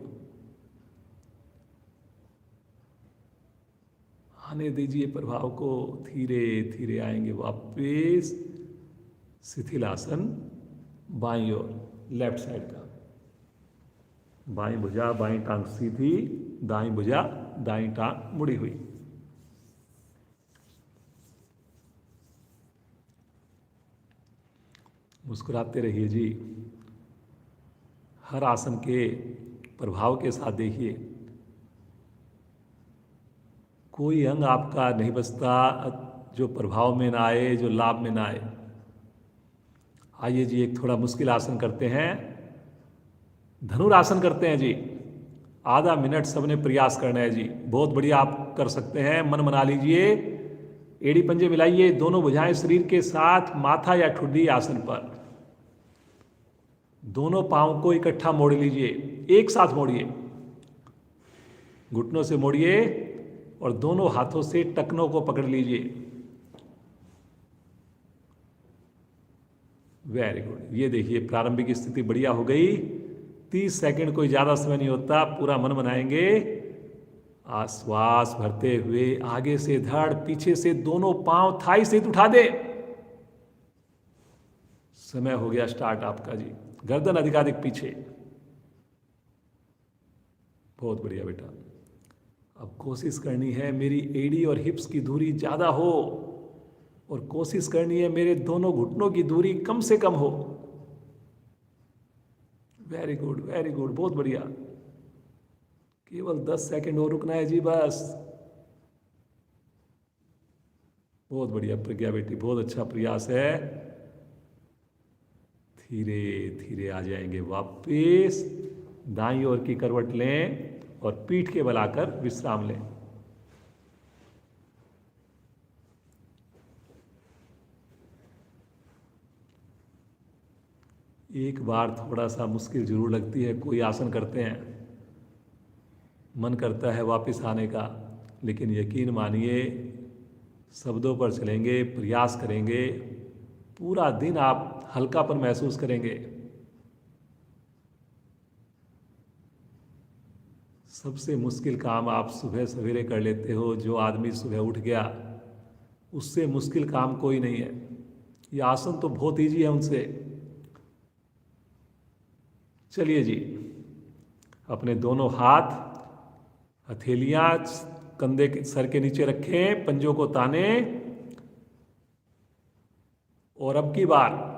आने दीजिए प्रभाव को, धीरे धीरे आएंगे वापस। शिथिल आसन, बाईं ओर, लेफ्ट साइड का। बाईं भुजा बाईं टांग सीधी, दाईं भुजा दाईं टांग मुड़ी हुई। मुस्कुराते रहिए जी। हर आसन के प्रभाव के साथ देखिए, कोई अंग आपका नहीं बचता जो प्रभाव में ना आए, जो लाभ में ना आए। आइए जी, एक थोड़ा मुश्किल आसन करते हैं, धनुरासन करते हैं जी। आधा मिनट सबने प्रयास करना है जी। बहुत बढ़िया, आप कर सकते हैं। मन मना लीजिए, एड़ी पंजे मिलाइए, दोनों भुजाएं शरीर के साथ, माथा या ठुड्डी आसन पर। दोनों पांव को इकट्ठा मोड़ लीजिए, एक साथ मोड़िए, घुटनों से मोड़िए और दोनों हाथों से टखनों को पकड़ लीजिए। Very good. ये देखिए प्रारंभिक स्थिति बढ़िया हो गई। 30 सेकंड, कोई ज्यादा समय नहीं होता। पूरा मन बनाएंगे। आश्वास भरते हुए आगे से धड़, पीछे से दोनों पांव थाई सहित उठा दे। समय हो गया स्टार्ट आपका जी। गर्दन अधिकाधिक पीछे, बहुत बढ़िया बेटा। अब कोशिश करनी है मेरी एड़ी और हिप्स की दूरी ज्यादा हो और कोशिश करनी है मेरे दोनों घुटनों की दूरी कम से कम हो। वेरी गुड, वेरी गुड, बहुत बढ़िया। केवल 10 सेकंड और रुकना है जी, बस। बहुत बढ़िया प्रज्ञा बेटी, बहुत अच्छा प्रयास है। धीरे धीरे आ जाएंगे वापस। दाईं ओर की करवट लें और पीठ के बल आकर विश्राम लें। एक बार थोड़ा सा मुश्किल जरूर लगती है, कोई आसन करते हैं मन करता है वापस आने का, लेकिन यकीन मानिए शब्दों पर चलेंगे, प्रयास करेंगे, पूरा दिन आप हल्कापन महसूस करेंगे। सबसे मुश्किल काम आप सुबह सवेरे कर लेते हो। जो आदमी सुबह उठ गया उससे मुश्किल काम कोई नहीं है। ये आसन तो बहुत ईजी है उनसे। चलिए जी, अपने दोनों हाथ, हथेलियां कंधे के सर के नीचे रखें, पंजों को ताने, और अब की बार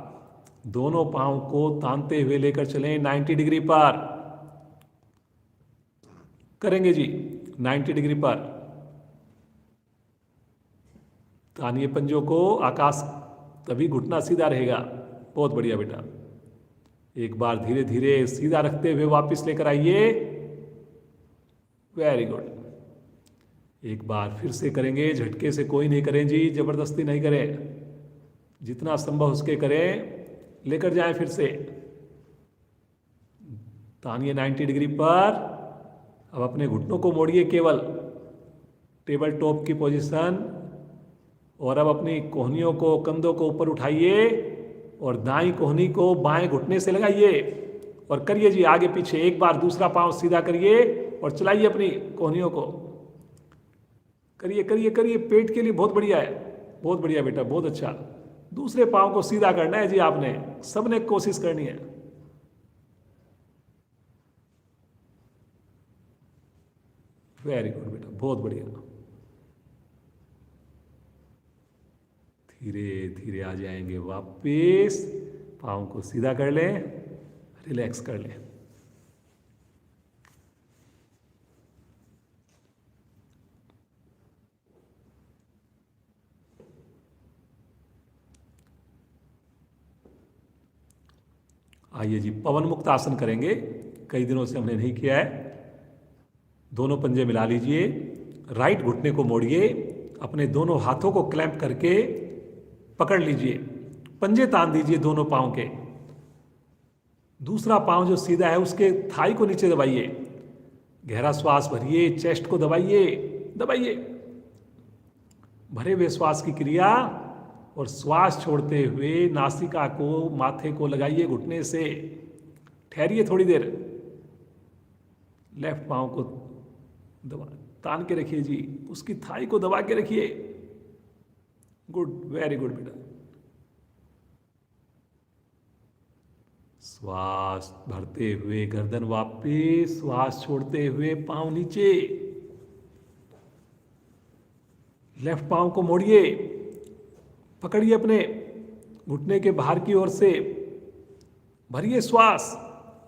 दोनों पांव को तानते हुए लेकर चलें 90 डिग्री पर। करेंगे जी 90 डिग्री पर। तानिए पंजों को, आकाश, तभी घुटना सीधा रहेगा। बहुत बढ़िया बेटा। एक बार धीरे धीरे सीधा रखते हुए वापस लेकर आइए। Very good. एक बार फिर से करेंगे, झटके से कोई नहीं करें जी, जबरदस्ती नहीं करें, जितना संभव उसके करें। लेकर जाएं फिर से, तानिए 90 डिग्री पर। अब अपने घुटनों को मोड़िए केवल, टेबल टॉप की पोजीशन, और अब अपनी कोहनियों को, कंधों को ऊपर उठाइए और दाईं कोहनी को बाएं घुटने से लगाइए और करिए जी आगे पीछे। एक बार दूसरा पांव सीधा करिए और चलाइए अपनी कोहनियों को। करिए करिए करिए, पेट के लिए बहुत बढ़िया है। बहुत बढ़िया बेटा, बहुत अच्छा। दूसरे पांव को सीधा करना है जी आपने, सबने कोशिश करनी है। वेरी गुड बेटा, बहुत बढ़िया। धीरे धीरे आ जाएंगे वापिस। पाँव को सीधा कर लें, रिलैक्स कर लें। आइए जी, पवन मुक्त आसन करेंगे। कई दिनों से हमने नहीं किया है। दोनों पंजे मिला लीजिए, राइट घुटने को मोड़िए, अपने दोनों हाथों को क्लैंप करके पकड़ लीजिए, पंजे तान दीजिए दोनों पांव के। दूसरा पांव जो सीधा है उसके थाई को नीचे दबाइए, गहरा श्वास भरिए, चेस्ट को दबाइए दबाइए। भरे हुए श्वास की क्रिया, और श्वास छोड़ते हुए नासिका को, माथे को लगाइए घुटने से। ठहरिए थोड़ी देर, लेफ्ट पांव को दबा तान के रखिए जी, उसकी थाई को दबा के रखिए। गुड, वेरी गुड बेटा। श्वास भरते हुए गर्दन वापिस, श्वास छोड़ते हुए पांव नीचे। लेफ्ट पांव को मोड़िए, पकड़िए अपने घुटने के बाहर की ओर से, भरिए श्वास,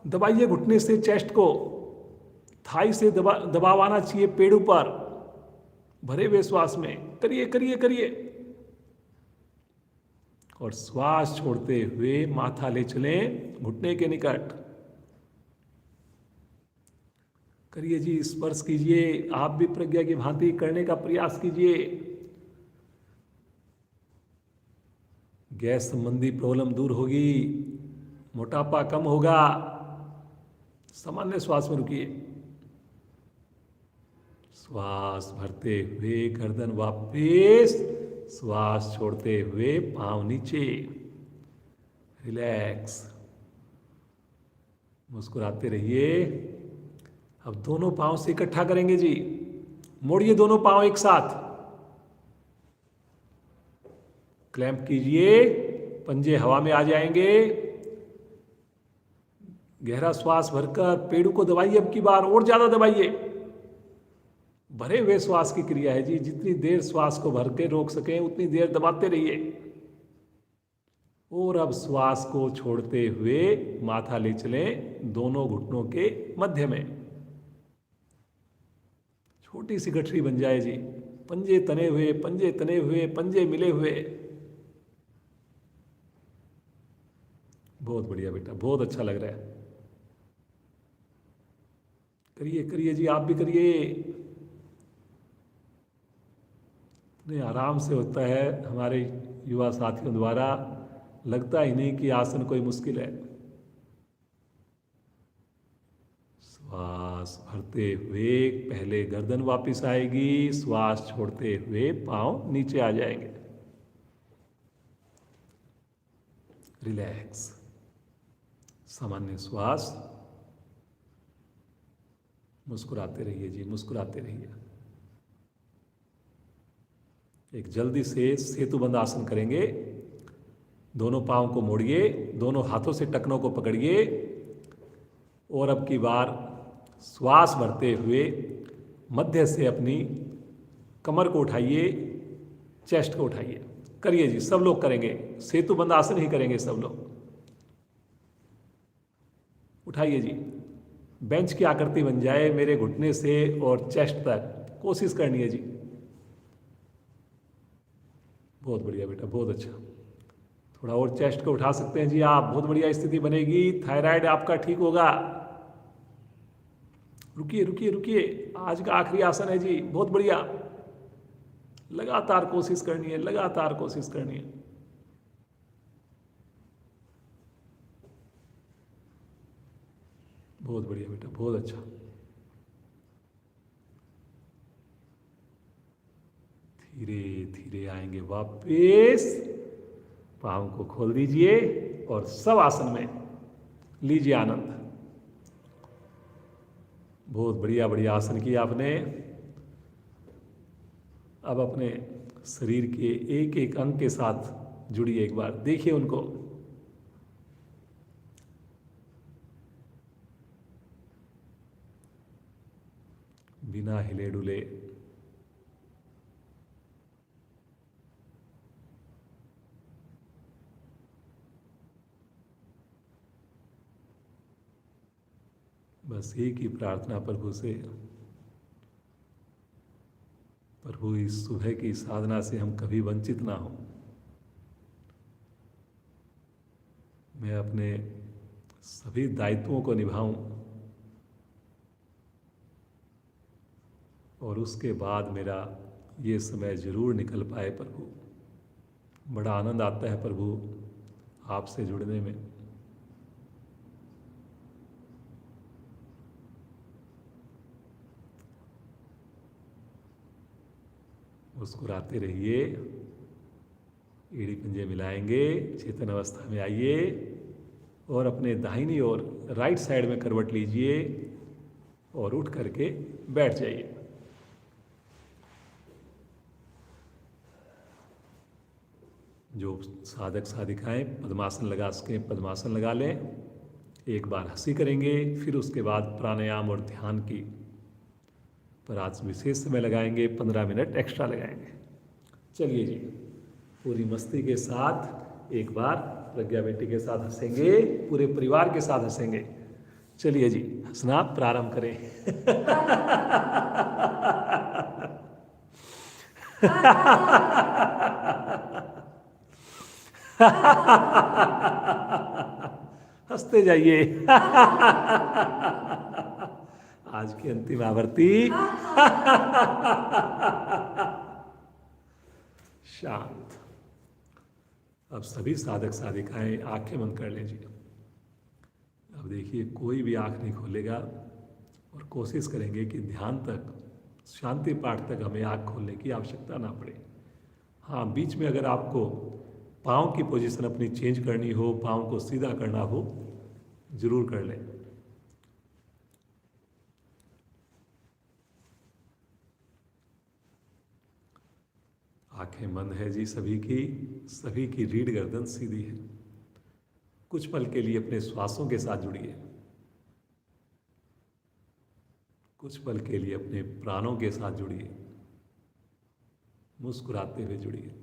दबाइए घुटने से चेस्ट को, थाई से दबाव आना चाहिए पेड़ों पर, भरे हुए श्वास में। करिए करिए करिए, और श्वास छोड़ते हुए माथा ले चलें घुटने के निकट। करिए जी, स्पर्श कीजिए, आप भी प्रज्ञा की भांति करने का प्रयास कीजिए। गैस संबंधी प्रॉब्लम दूर होगी, मोटापा कम होगा। सामान्य श्वास में रुकिए। श्वास भरते हुए गर्दन वापिस, श्वास छोड़ते हुए पांव नीचे। रिलैक्स, मुस्कुराते रहिए। अब दोनों पांव से इकट्ठा करेंगे जी, मोड़िए दोनों पांव एक साथ, क्लैंप कीजिए, पंजे हवा में आ जाएंगे। गहरा श्वास भरकर पेड़ों को दबाइए, अब की बार और ज्यादा दबाइए। भरे हुए श्वास की क्रिया है जी, जितनी देर श्वास को भर के रोक सकें उतनी देर दबाते रहिए। और अब श्वास को छोड़ते हुए माथा ले चलें दोनों घुटनों के मध्य में। छोटी सी गठरी बन जाए जी, पंजे तने हुए, पंजे तने हुए, पंजे मिले हुए। बहुत बढ़िया बेटा, बहुत अच्छा लग रहा है। करिए करिए जी, आप भी करिए। इतने आराम से होता है हमारे युवा साथियों द्वारा, लगता ही नहीं कि आसन कोई मुश्किल है। श्वास भरते हुए पहले गर्दन वापस आएगी, श्वास छोड़ते हुए पांव नीचे आ जाएंगे। रिलैक्स, सामान्य श्वास। मुस्कुराते रहिए जी, मुस्कुराते रहिए। एक जल्दी से सेतुबंद आसन करेंगे। दोनों पाँव को मोड़िए, दोनों हाथों से टखनों को पकड़िए और अब की बार श्वास भरते हुए मध्य से अपनी कमर को उठाइए, चेस्ट को उठाइए। करिए जी, सब लोग करेंगे, सेतुबंद आसन ही करेंगे सब लोग। उठाइए जी, बेंच की आकृति बन जाए मेरे घुटने से और चेस्ट तक, कोशिश करनी है जी। बहुत बढ़िया बेटा, बहुत अच्छा। थोड़ा और चेस्ट को उठा सकते हैं जी आप, बहुत बढ़िया स्थिति बनेगी, थायराइड आपका ठीक होगा। रुकिए रुकिए रुकिए, आज का आखिरी आसन है जी, बहुत बढ़िया। लगातार कोशिश करनी है, लगातार कोशिश करनी है। बहुत बढ़िया बेटा, बहुत अच्छा। धीरे धीरे आएंगे वापस, पाँव को खोल दीजिए और सब आसन में लीजिए आनंद। बहुत बढ़िया बढ़िया आसन किया आपने। अब अपने शरीर के एक एक अंग के साथ जुड़िए, एक बार देखिए उनको। बिना हिले डुले। बस एक ही प्रार्थना प्रभु से, प्रभु इस सुबह की साधना से हम कभी वंचित ना हो। मैं अपने सभी दायित्वों को निभाऊं और उसके बाद मेरा ये समय जरूर निकल पाए प्रभु। बड़ा आनंद आता है प्रभु आपसे जुड़ने में। मुस्कुराते रहिए, एड़ी पंजे मिलाएंगे, चेतन अवस्था में आइए और अपने दाहिनी ओर राइट साइड में करवट लीजिए और उठ करके बैठ जाइए। जो साधक साधिकाएं पद्मासन लगा सकें पद्मासन लगा लें। एक बार हंसी करेंगे, फिर उसके बाद प्राणायाम और ध्यान की पर आज विशेष समय लगाएंगे, 15 मिनट एक्स्ट्रा लगाएंगे। चलिए जी, पूरी मस्ती के साथ एक बार प्रज्ञा बेटी के साथ हंसेंगे, पूरे परिवार के साथ हंसेंगे। चलिए जी, हंसना प्रारंभ करें। हंसते जाइए। आज की अंतिम आवृत्ति। शांत। अब सभी साधक साधिकाएं आंखें बंद कर लें जी। अब देखिए, कोई भी आंख नहीं खोलेगा और कोशिश करेंगे कि ध्यान तक, शांति पाठ तक हमें आंख खोलने की आवश्यकता ना पड़े। हाँ, बीच में अगर आपको पाँव की पोजीशन अपनी चेंज करनी हो, पाँव को सीधा करना हो, जरूर कर लें। आंखें बंद है जी सभी की रीढ़ गर्दन सीधी है। कुछ पल के लिए अपने श्वासों के साथ जुड़िए, कुछ पल के लिए अपने प्राणों के साथ जुड़िए, मुस्कुराते हुए जुड़िए।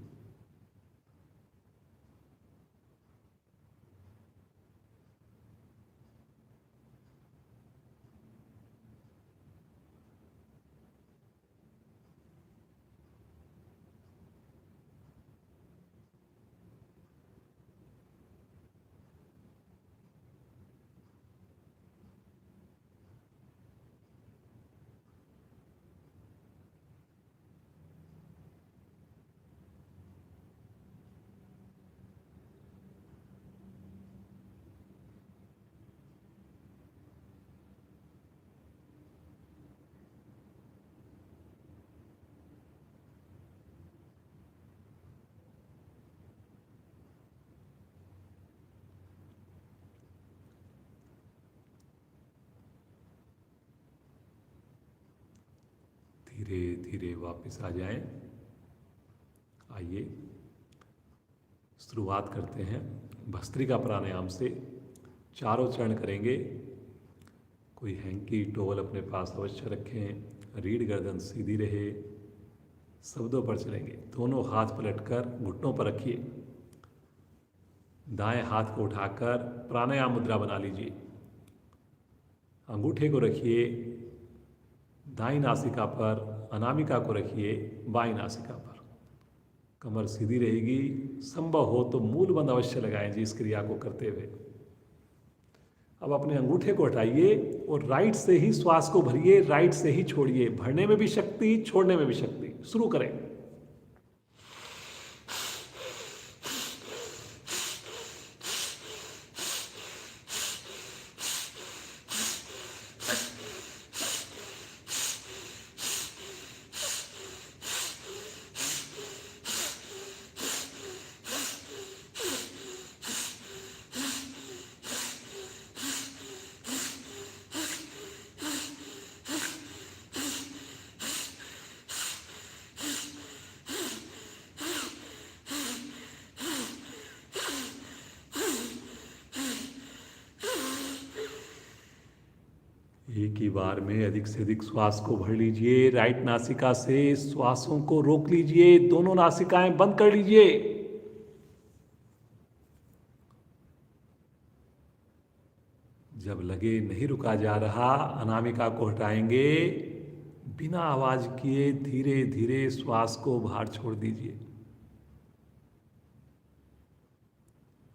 धीरे धीरे वापस आ जाएं। आइए शुरुआत करते हैं भस्त्रिका प्राणायाम से। चारों चरण करेंगे। कोई हैंकी टोवल अपने पास अवश्य रखें। रीढ़ गर्दन सीधी रहे। शब्दों पर चलेंगे। दोनों हाथ पलटकर घुटनों पर रखिए। दाएं हाथ को उठाकर प्राणायाम मुद्रा बना लीजिए। अंगूठे को रखिए दाईं नासिका पर, अनामिका को रखिए बाईं नासिका पर। कमर सीधी रहेगी। संभव हो तो मूल बंद अवश्य लगाएं जी इस क्रिया को करते हुए। अब अपने अंगूठे को हटाइए और राइट से ही श्वास को भरिए, राइट से ही छोड़िए। भरने में भी शक्ति, छोड़ने में भी शक्ति। शुरू करें। एक ही बार में अधिक से अधिक श्वास को भर लीजिए। राइट नासिका से श्वासों को रोक लीजिए। दोनों नासिकाएं बंद कर लीजिए। जब लगे नहीं रुका जा रहा, अनामिका को हटाएंगे। बिना आवाज किए धीरे धीरे श्वास को बाहर छोड़ दीजिए।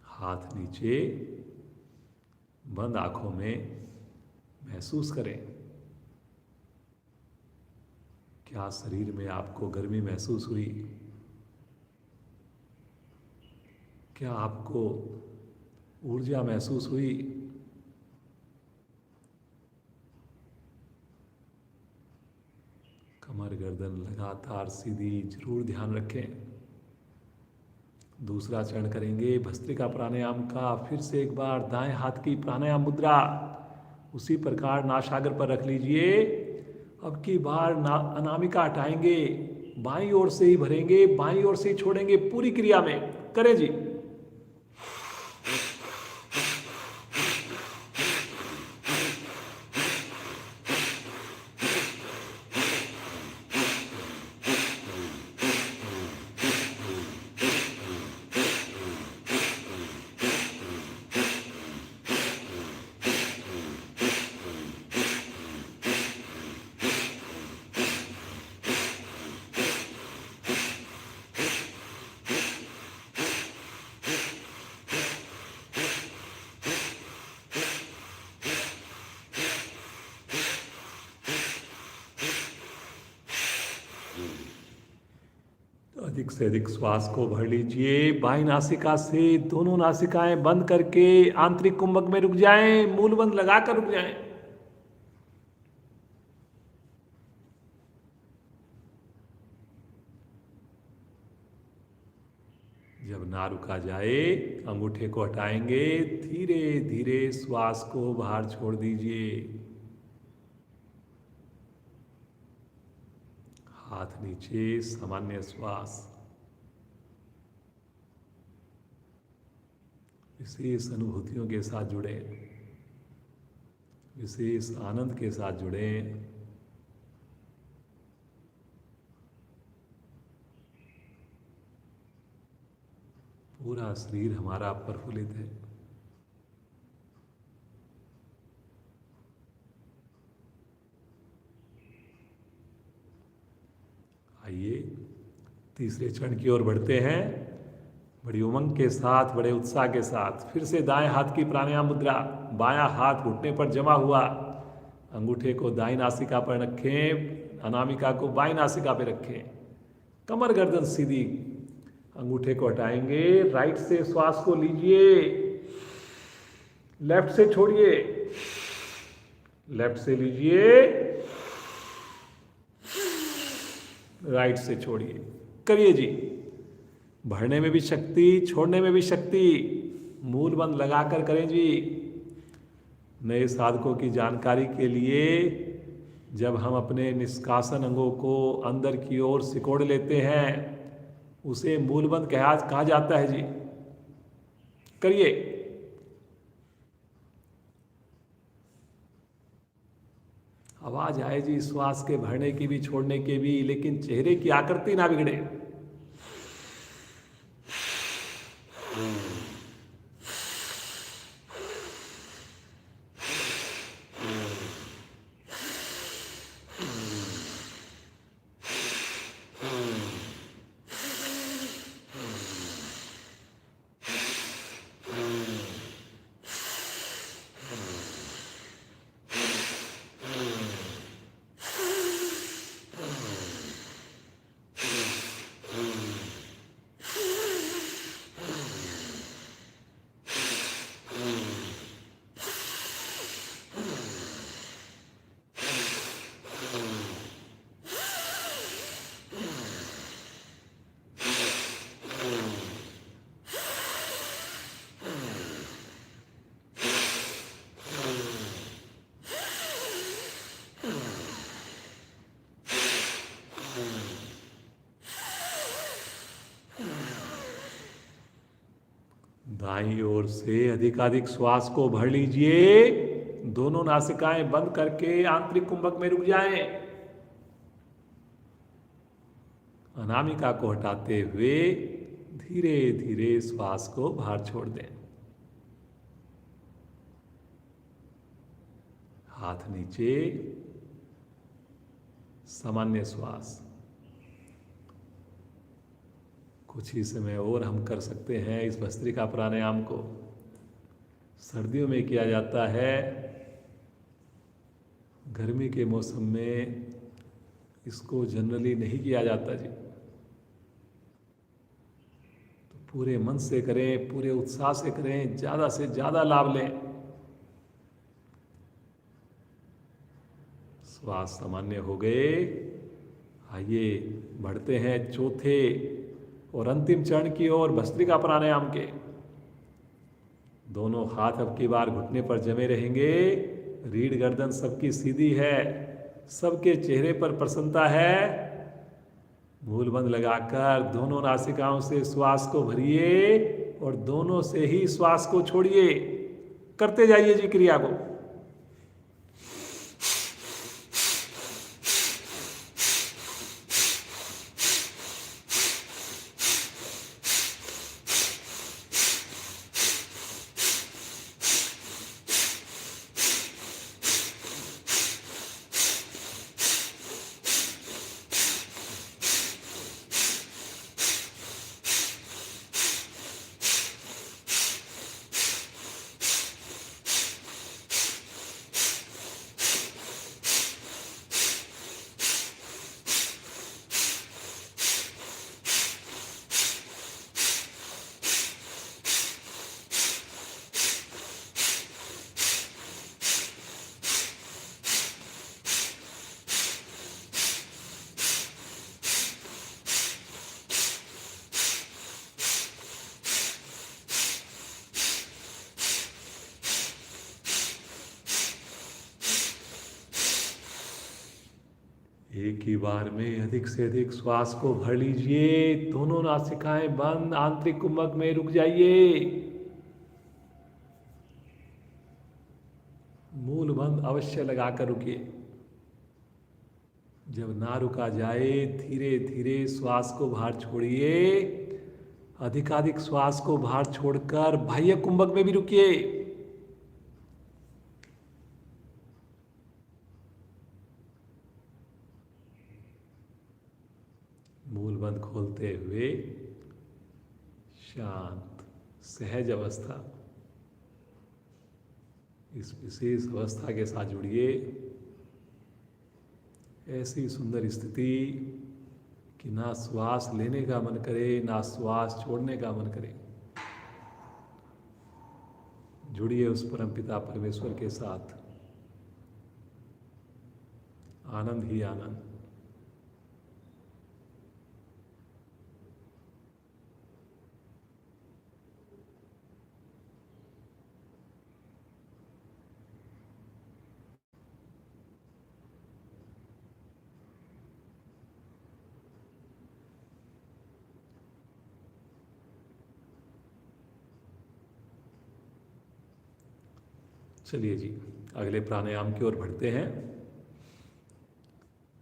हाथ नीचे, बंद आंखों में महसूस करें। क्या शरीर में आपको गर्मी महसूस हुई? क्या आपको ऊर्जा महसूस हुई? कमर गर्दन लगातार सीधी, जरूर ध्यान रखें। दूसरा चरण करेंगे भस्त्रिका प्राणायाम का। फिर से एक बार दाएं हाथ की प्राणायाम मुद्रा उसी प्रकार नासागर पर रख लीजिए। अब की बार अनामिका हटाएंगे। बाईं ओर से ही भरेंगे, बाईं ओर से ही छोड़ेंगे। पूरी क्रिया में करें जी। अधिक से अधिक श्वास को भर लीजिए। बाईं नासिका से दोनों नासिकाएं बंद करके आंतरिक कुंभक में रुक जाएं। मूल बंद लगाकर रुक जाएं। जब ना रुका जाए, अंगूठे को हटाएंगे। धीरे धीरे श्वास को बाहर छोड़ दीजिए। हाथ नीचे, सामान्य श्वास। विशेष अनुभूतियों के साथ जुड़े, विशेष आनंद के साथ जुड़े। पूरा शरीर हमारा प्रफुल्लित है। आइए तीसरे चरण की ओर बढ़ते हैं। बड़ी उमंग के साथ, बड़े उत्साह के साथ। फिर से दाएं हाथ की प्राणायाम मुद्रा। बायां हाथ घुटने पर जमा हुआ। अंगूठे को दाईं नासिका पर रखें। अनामिका को बाईं नासिका पर रखें। कमर गर्दन सीधी। अंगूठे को हटाएंगे। राइट से श्वास को लीजिए। लेफ्ट से छोड़िए। लेफ्ट से लीजिए, राइट से छोड़िए। करिए जी। भरने में भी शक्ति, छोड़ने में भी शक्ति। मूल बंद लगाकर करें जी। नए साधकों की जानकारी के लिए, जब हम अपने निष्कासन अंगों को अंदर की ओर सिकोड़ लेते हैं, उसे मूलबंध कहा जाता है जी। करिए। आवाज आए जी श्वास के भरने की भी छोड़ने की भी, लेकिन चेहरे की आकृति ना बिगड़े। दाईं ओर से अधिकाधिक श्वास को भर लीजिए। दोनों नासिकाएं बंद करके आंतरिक कुंभक में रुक जाएं। अनामिका को हटाते हुए धीरे धीरे श्वास को बाहर छोड़ दें। हाथ नीचे, सामान्य श्वास। कुछ ही समय और हम कर सकते हैं इस भस्त्रिका प्राणायाम को। सर्दियों में किया जाता है, गर्मी के मौसम में इसको जनरली नहीं किया जाता जी। तो पूरे मन से करें, पूरे उत्साह से करें, ज़्यादा से ज़्यादा लाभ लें। श्वास सामान्य हो गए। आइए बढ़ते हैं चौथे और अंतिम चरण की ओर भस्त्रिका प्राणायाम के। दोनों हाथ अब की बार घुटने पर जमे रहेंगे। रीढ़ गर्दन सबकी सीधी है, सबके चेहरे पर प्रसन्नता है। मूलबंध लगाकर दोनों नासिकाओं से श्वास को भरिए और दोनों से ही श्वास को छोड़िए। करते जाइए जी क्रिया को। एक ही बार में अधिक से अधिक श्वास को भर लीजिए। दोनों नासिकाएं बंद, आंतरिक कुंभक में रुक जाइए। मूल बंद अवश्य लगाकर रुकिए। जब ना रुका जाए धीरे धीरे श्वास को बाहर छोड़िए। अधिकाधिक श्वास को बाहर छोड़कर बाह्य कुंभक में भी रुकिए। मूलबंध खोलते हुए शांत सहज अवस्था, इस विशेष अवस्था के साथ जुड़िए। ऐसी सुंदर स्थिति कि ना श्वास लेने का मन करे, ना श्वास छोड़ने का मन करे। जुड़िए उस परमपिता परमेश्वर के साथ। आनंद ही आनंद। चलिए जी, अगले प्राणायाम की ओर बढ़ते हैं।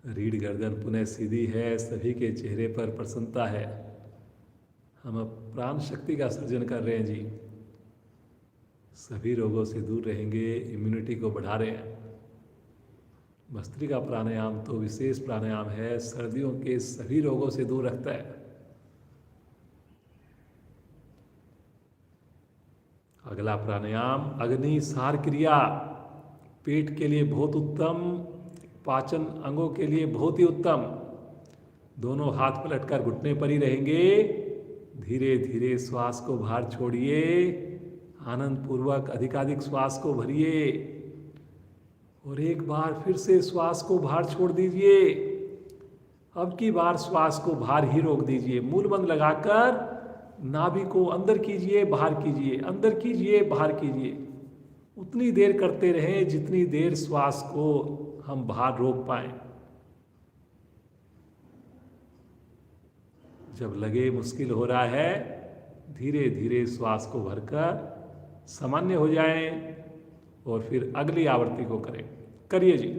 रीढ़ गर्दन पुनः सीधी है, सभी के चेहरे पर प्रसन्नता है। हम अब प्राण शक्ति का सर्जन कर रहे हैं जी। सभी रोगों से दूर रहेंगे, इम्यूनिटी को बढ़ा रहे हैं। भस्त्रिका प्राणायाम तो विशेष प्राणायाम है, सर्दियों के सभी रोगों से दूर रखता है। अगला प्राणायाम अग्नि सार क्रिया, पेट के लिए बहुत उत्तम, पाचन अंगों के लिए बहुत ही उत्तम। दोनों हाथ पलटकर घुटने पर ही रहेंगे। धीरे धीरे श्वास को बाहर छोड़िए, आनंद पूर्वक अधिकाधिक श्वास को भरिए और एक बार फिर से श्वास को बाहर छोड़ दीजिए। अब की बार श्वास को बाहर ही रोक दीजिए। मूल बंद लगाकर नाभि को अंदर कीजिए, बाहर कीजिए, अंदर कीजिए, बाहर कीजिए। उतनी देर करते रहें जितनी देर श्वास को हम बाहर रोक पाएं। जब लगे मुश्किल हो रहा है, धीरे धीरे श्वास को भरकर सामान्य हो जाएं और फिर अगली आवृत्ति को करें। करिए जी।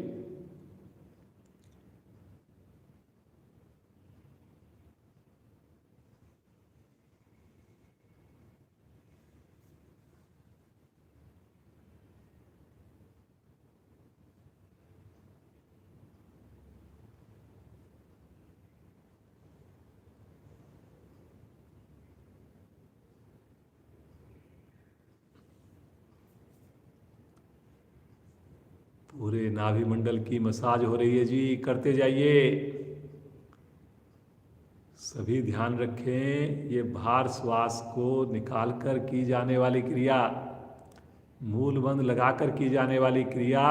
पूरे नाभि मंडल की मसाज हो रही है जी, करते जाइए। सभी ध्यान रखें, ये बाहर श्वास को निकालकर की जाने वाली क्रिया, मूल बंद लगाकर की जाने वाली क्रिया,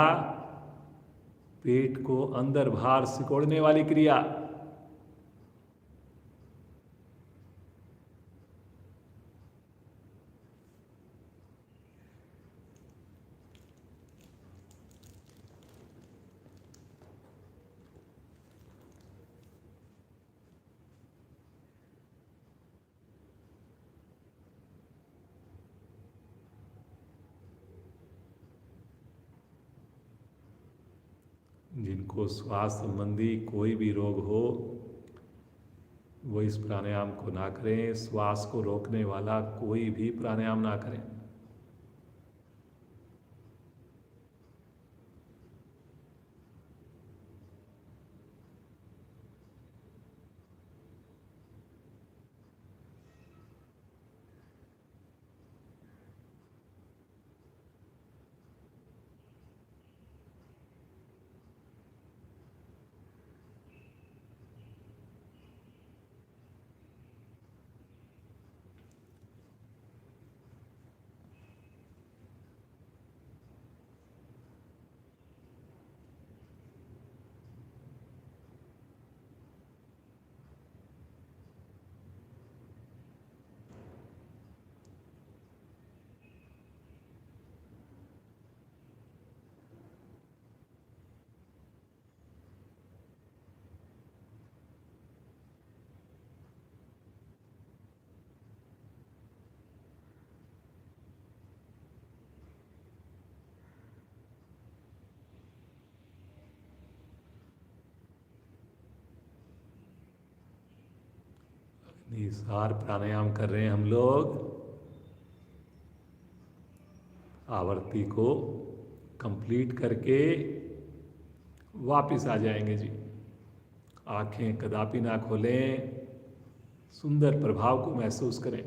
पेट को अंदर बाहर सिकोड़ने वाली क्रिया। जिनको श्वास संबंधी कोई भी रोग हो वो इस प्राणायाम को ना करें। श्वास को रोकने वाला कोई भी प्राणायाम ना करें। निसार प्राणायाम कर रहे हैं हम लोग। आवृत्ति को कंप्लीट करके वापस आ जाएंगे जी। आंखें कदापि ना खोलें, सुंदर प्रभाव को महसूस करें।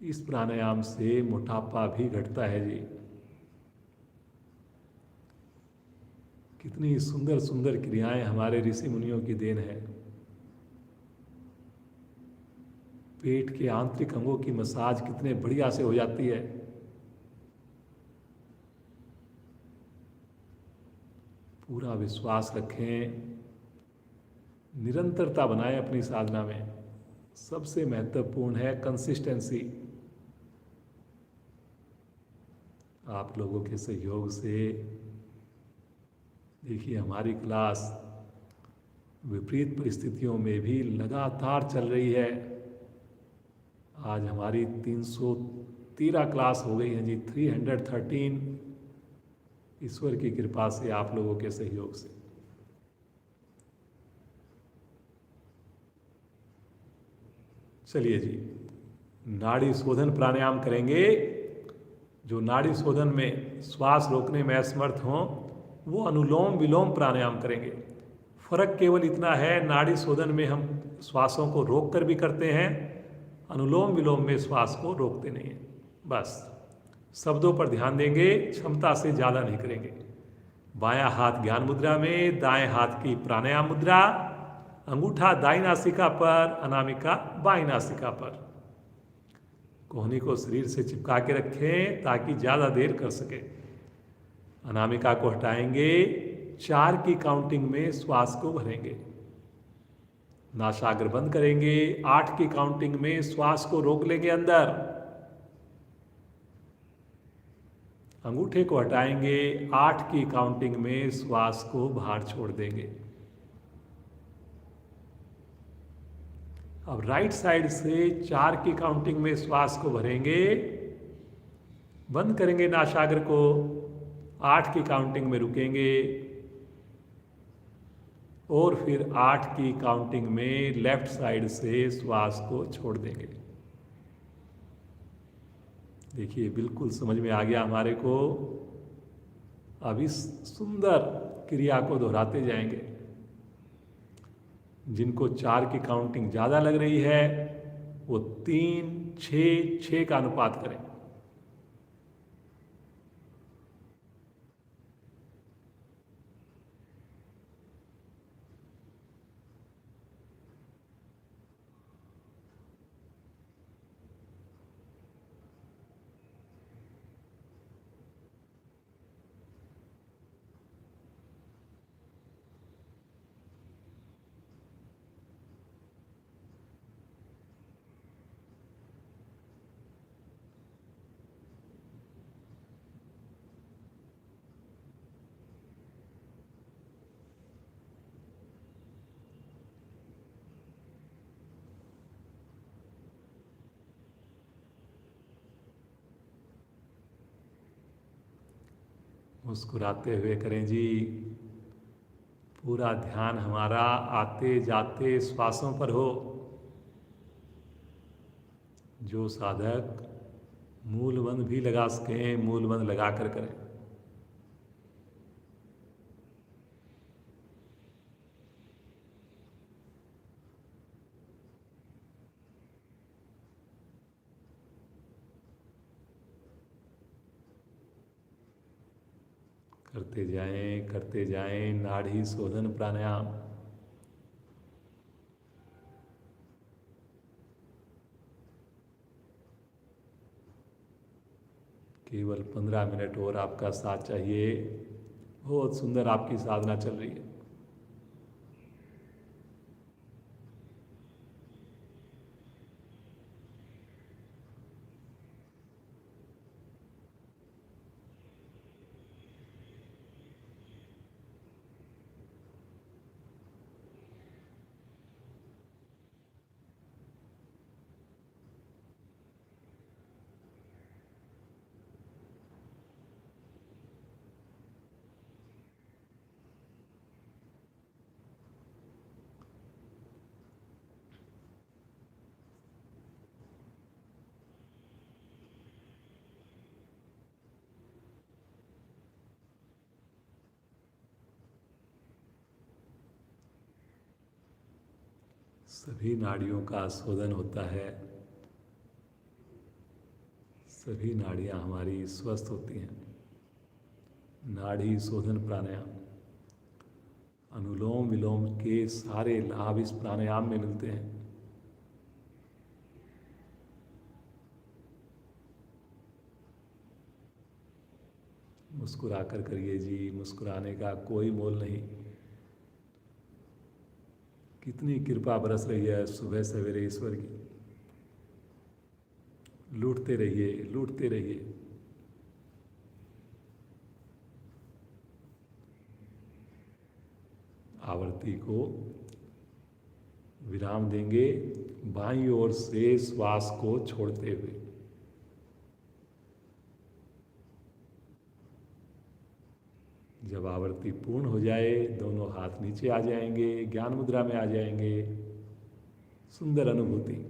इस प्राणायाम से मोटापा भी घटता है जी। कितनी सुंदर सुंदर क्रियाएं हमारे ऋषि मुनियों की देन है। पेट के आंतरिक अंगों की मसाज कितने बढ़िया से हो जाती है। पूरा विश्वास रखें, निरंतरता बनाएं अपनी साधना में। सबसे महत्वपूर्ण है कंसिस्टेंसी। आप लोगों के सहयोग से देखिए हमारी क्लास विपरीत परिस्थितियों में भी लगातार चल रही है। आज हमारी 313 क्लास हो गई है जी, 313, ईश्वर की कृपा से, आप लोगों के सहयोग से। चलिए जी, नाड़ी शोधन प्राणायाम करेंगे। जो नाड़ी शोधन में श्वास रोकने में असमर्थ हों वो अनुलोम विलोम प्राणायाम करेंगे। फर्क केवल इतना है, नाड़ी शोधन में हम श्वासों को रोक कर भी करते हैं, अनुलोम विलोम में श्वास को रोकते नहीं हैं। बस शब्दों पर ध्यान देंगे, क्षमता से ज़्यादा नहीं करेंगे। बायां हाथ ज्ञान मुद्रा में, दाएं हाथ की प्राणायाम मुद्रा, अंगूठा दाई नासिका पर, अनामिका बाई नासिका पर। कोहनी को शरीर से चिपका के रखें ताकि ज़्यादा देर कर सके। अनामिका को हटाएंगे, 4 की काउंटिंग में श्वास को भरेंगे। नासाग्र बंद करेंगे, 8 की काउंटिंग में श्वास को रोक लेंगे अंदर। अंगूठे को हटाएंगे, 8 की काउंटिंग में श्वास को बाहर छोड़ देंगे। अब राइट साइड से 4 की काउंटिंग में श्वास को भरेंगे, बंद करेंगे नासाग्र को, 8 की काउंटिंग में रुकेंगे और फिर 8 की काउंटिंग में लेफ्ट साइड से श्वास को छोड़ देंगे। देखिए बिल्कुल समझ में आ गया हमारे को। अब इस सुंदर क्रिया को दोहराते जाएंगे। जिनको 4 की काउंटिंग ज़्यादा लग रही है वो 3, 6 का अनुपात करें। मुस्कुराते हुए करें जी। पूरा ध्यान हमारा आते जाते श्वासों पर हो। जो साधक मूलबंध भी लगा सकें, मूलबंध लगा कर करें। करते जाएं नाड़ी शोधन प्राणायाम। केवल 15 मिनट और आपका साथ चाहिए। बहुत सुंदर आपकी साधना चल रही है। सभी नाड़ियों का शोधन होता है, सभी नाड़ियाँ हमारी स्वस्थ होती हैं। नाड़ी शोधन प्राणायाम, अनुलोम विलोम के सारे लाभ इस प्राणायाम में मिलते हैं। मुस्कुरा कर करिए जी, मुस्कुराने का कोई मोल नहीं। कितनी कृपा बरस रही है सुबह सवेरे ईश्वर की। लूटते रहिए, लूटते रहिए। आवर्ती को विराम देंगे बाईं ओर से श्वास को छोड़ते हुए। जब आवर्ती पूर्ण हो जाए दोनों हाथ नीचे आ जाएंगे, ज्ञान मुद्रा में आ जाएंगे। सुंदर अनुभूति।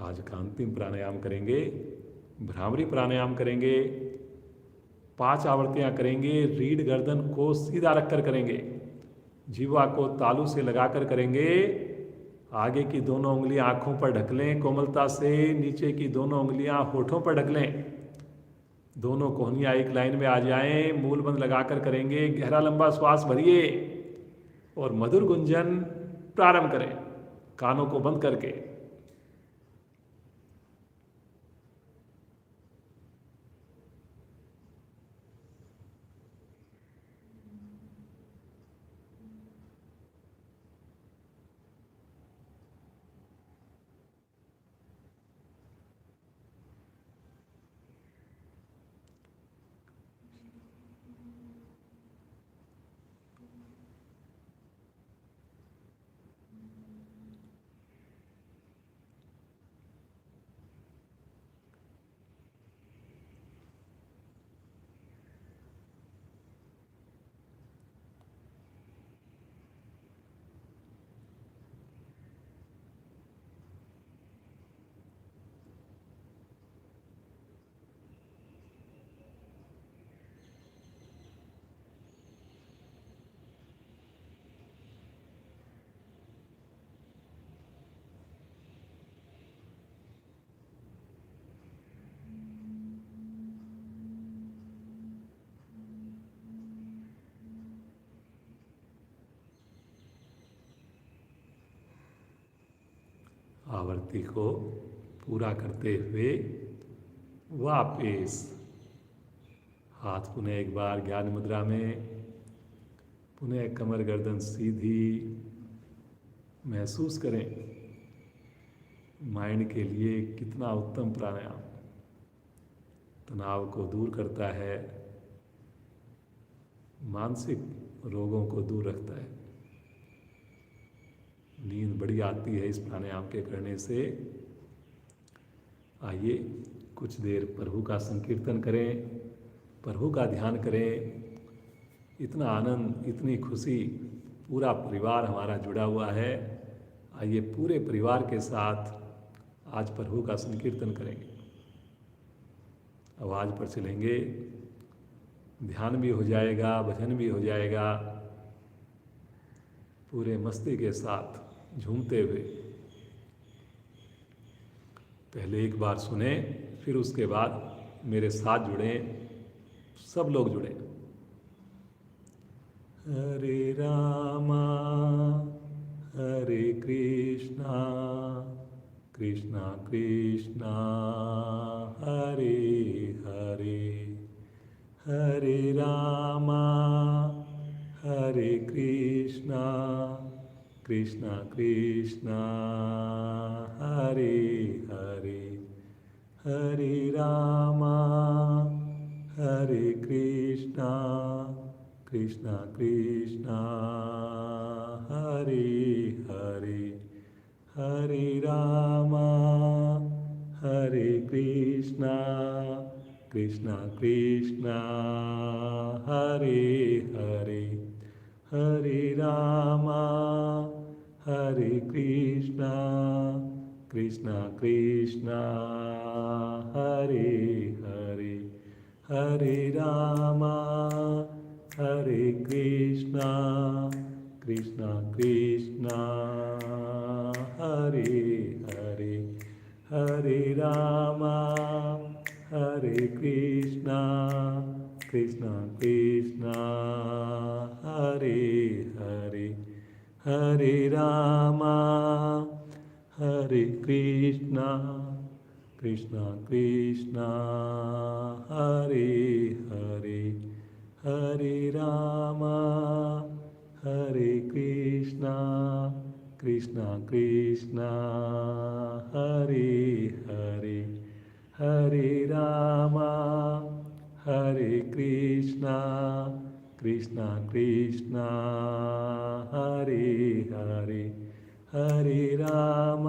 आज का अंतिम प्राणायाम करेंगे, भ्रामरी प्राणायाम करेंगे। 5 आवर्तियां करेंगे। रीढ़ गर्दन को सीधा रखकर करेंगे। जीवा को तालू से लगाकर करेंगे। आगे की दोनों उंगलियां आंखों पर ढक लें कोमलता से। नीचे की दोनों उंगलियां होठों पर ढक लें। दोनों कोहनियां एक लाइन में आ जाएं। मूल बंद लगाकर करेंगे। गहरा लंबा श्वास भरिए और मधुर गुंजन प्रारंभ करें कानों को बंद करके। आवर्ती को पूरा करते हुए वापिस हाथ पुनः एक बार ज्ञान मुद्रा में। पुनः कमर गर्दन सीधी। महसूस करें माइंड के लिए कितना उत्तम प्राणायाम तनाव को दूर करता है, मानसिक रोगों को दूर रखता है। नींद बड़ी आती है इस प्राणायाम के करने से। आइए कुछ देर प्रभु का संकीर्तन करें, प्रभु का ध्यान करें। इतना आनंद, इतनी खुशी, पूरा परिवार हमारा जुड़ा हुआ है। आइए पूरे परिवार के साथ आज प्रभु का संकीर्तन करेंगे। आवाज़ पर चलेंगे, ध्यान भी हो जाएगा, भजन भी हो जाएगा। पूरे मस्ती के साथ झूमते हुए पहले एक बार सुने, फिर उसके बाद मेरे साथ जुड़े, सब लोग जुड़े। हरे रामा हरे कृष्णा कृष्णा कृष्णा हरे हरे, हरे रामा हरे कृष्णा कृष्णा कृष्णा हरे हरे, हरे रामा हरे कृष्णा कृष्णा कृष्णा हरे हरे, हरे रामा हरे कृष्णा कृष्णा कृष्णा हरे हरे, हरे रामा हरे कृष्णा कृष्णा कृष्णा हरे हरे, हरे रामा हरे कृष्णा कृष्णा कृष्णा हरे हरे, हरे रामा हरे कृष्णा कृष्णा कृष्णा हरे हरे, हरे रामा हरे कृष्णा कृष्ण कृष्ण हरे हरे हरे राम हरे कृष्ण कृष्ण कृष्ण हरे हरे हरे राम हरे कृष्ण कृष्ण कृष्ण हरे हरे हरे राम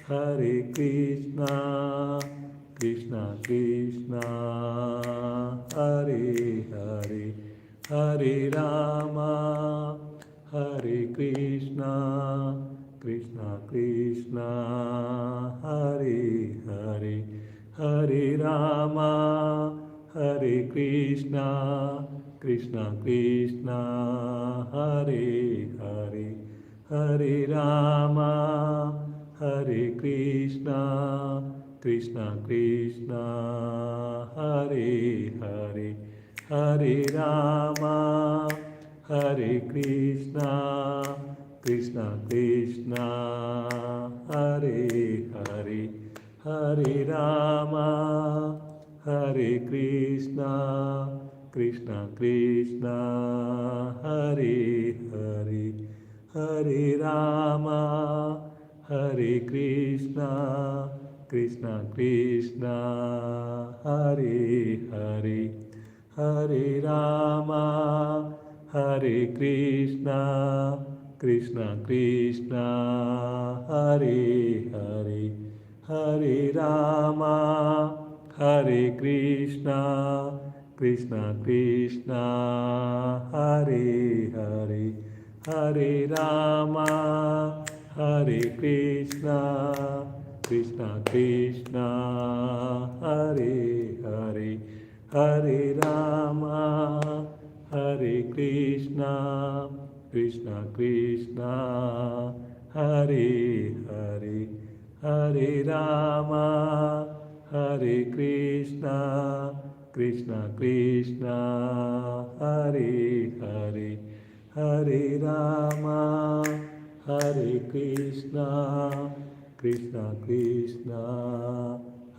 हरे कृष्ण कृष्ण कृष्ण हरे हरे हरे राम हरे कृष्ण कृष्ण कृष्ण हरे हरे हरे राम हरे कृष्ण कृष्ण कृष्ण हरे हरे हरे राम हरे कृष्ण कृष्ण कृष्ण हरे हरे हरे राम हरे कृष्ण कृष्ण कृष्ण हरे हरे हरे राम हरे कृष्ण कृष्ण कृष्ण हरे हरे हरे राम हरे कृष्ण कृष्ण कृष्ण हरे हरे हरे राम हरे कृष्ण कृष्ण कृष्ण हरे हरे हरे राम हरे कृष्ण कृष्ण कृष्ण हरे हरे हरे राम हरे कृष्ण कृष्ण कृष्ण हरे हरे हरे राम हरे कृष्ण कृष्ण कृष्ण हरे हरे हरे राम हरे कृष्ण कृष्ण कृष्ण हरे हरे हरे राम हरे कृष्ण कृष्ण कृष्ण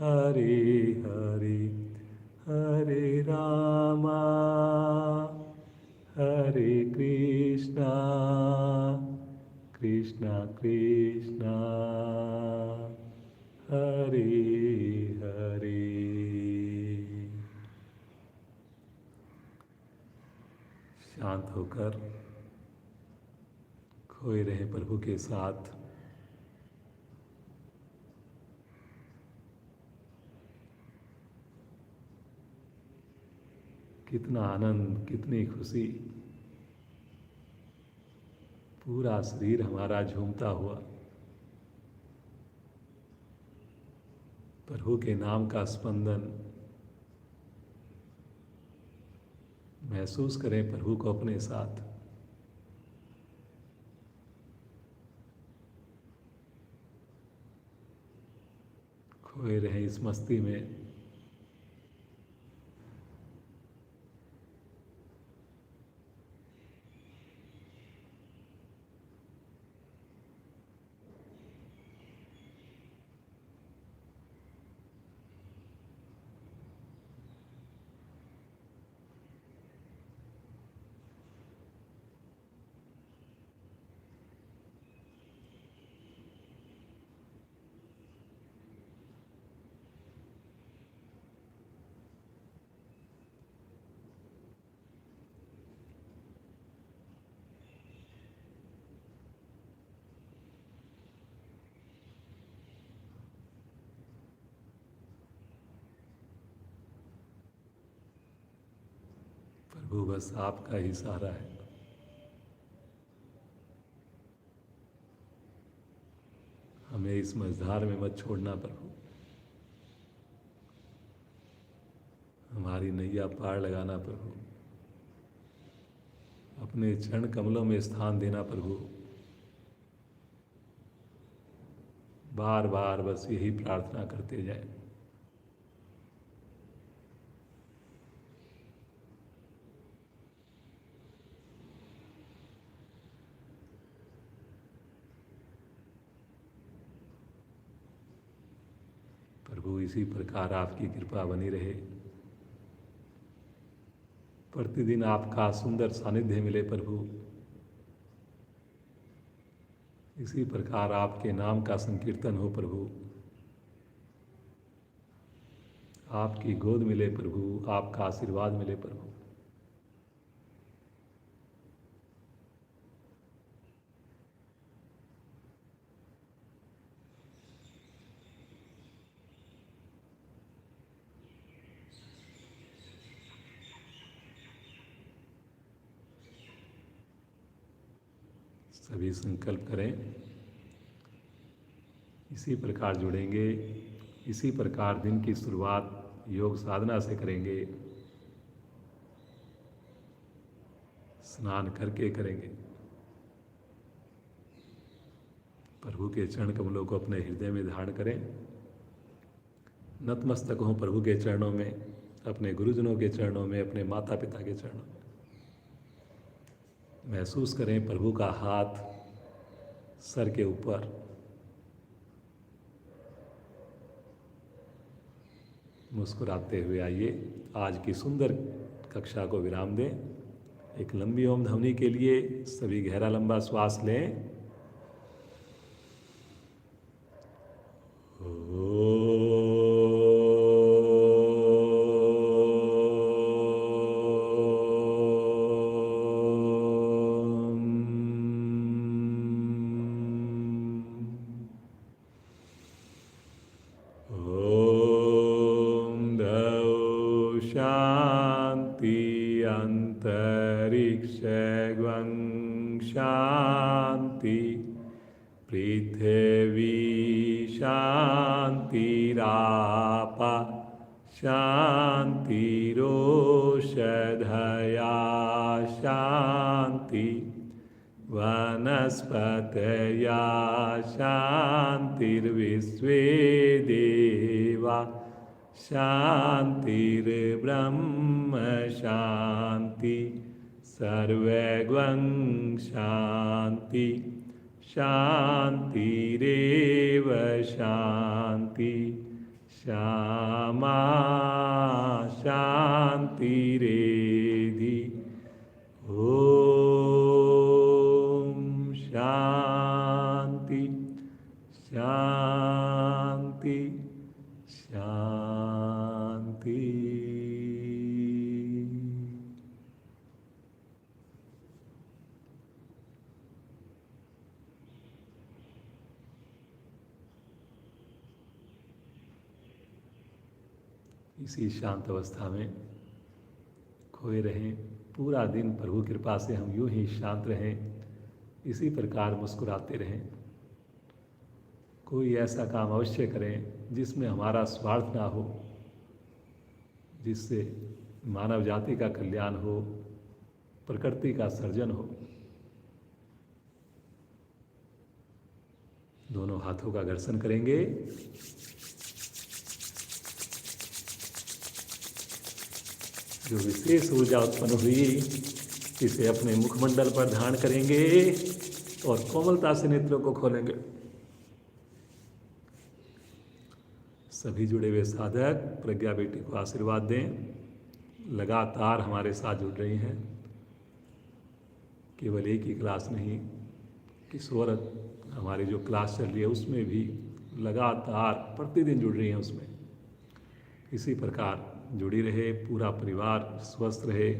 हरे हरे हरे राम हरे कृष्ण कृष्ण कृष्ण हरे हरे। शांत होकर खोए रहे प्रभु के साथ। कितना आनंद, कितनी खुशी, पूरा शरीर हमारा झूमता हुआ प्रभु के नाम का स्पंदन महसूस करें प्रभु को अपने साथ। खोए रहें इस मस्ती में। प्रभु बस आपका ही सहारा है। हमें इस मझधार में मत छोड़ना प्रभु। हमारी नैया पार लगाना प्रभु। अपने चरण कमलों में स्थान देना प्रभु। बार बार बस यही प्रार्थना करते जाएं। प्रभु इसी प्रकार आपकी कृपा बनी रहे, प्रतिदिन आपका सुंदर सानिध्य मिले प्रभु। इसी प्रकार आपके नाम का संकीर्तन हो प्रभु, आपकी गोद मिले प्रभु, आपका आशीर्वाद मिले प्रभु। सभी संकल्प करें, इसी प्रकार जुड़ेंगे, इसी प्रकार दिन की शुरुआत योग साधना से करेंगे, स्नान करके करेंगे। प्रभु के चरण कमलों को अपने हृदय में धारण करें, नतमस्तक हों प्रभु के चरणों में, अपने गुरुजनों के चरणों में, अपने माता पिता के चरणों में। महसूस करें प्रभु का हाथ सर के ऊपर। मुस्कुराते हुए आइए आज की सुंदर कक्षा को विराम दें। एक लंबी ओम ध्वनि के लिए सभी गहरा लंबा श्वास लें। शांति पृथ्वी शांतिरापा शांतिरोषधया शांति वनस्पतया शांतिर्विश्वे देवा शांतिर्ब्रह्म शांति सर्वगं शांति शांतिरेव शांति श्यामा शांतिरेधि। ओम शांति शांति शांति। इसी शांत अवस्था में खोए रहें। पूरा दिन प्रभु कृपा से हम यूं ही शांत रहें, इसी प्रकार मुस्कुराते रहें। कोई ऐसा काम अवश्य करें जिसमें हमारा स्वार्थ ना हो, जिससे मानव जाति का कल्याण हो, प्रकृति का सर्जन हो। दोनों हाथों का घर्षण करेंगे। जो विशेष ऊर्जा उत्पन्न हुई इसे अपने मुखमंडल पर धारण करेंगे और कोमलता से नेत्रों को खोलेंगे। सभी जुड़े हुए साधक प्रज्ञा बेटी को आशीर्वाद दें। लगातार हमारे साथ जुड़ रही हैं, केवल एक ही क्लास नहीं, किशोरत हमारी जो क्लास चल रही है उसमें भी लगातार प्रतिदिन जुड़ रही हैं उसमें। इसी प्रकार जुड़ी रहे, पूरा परिवार स्वस्थ रहे,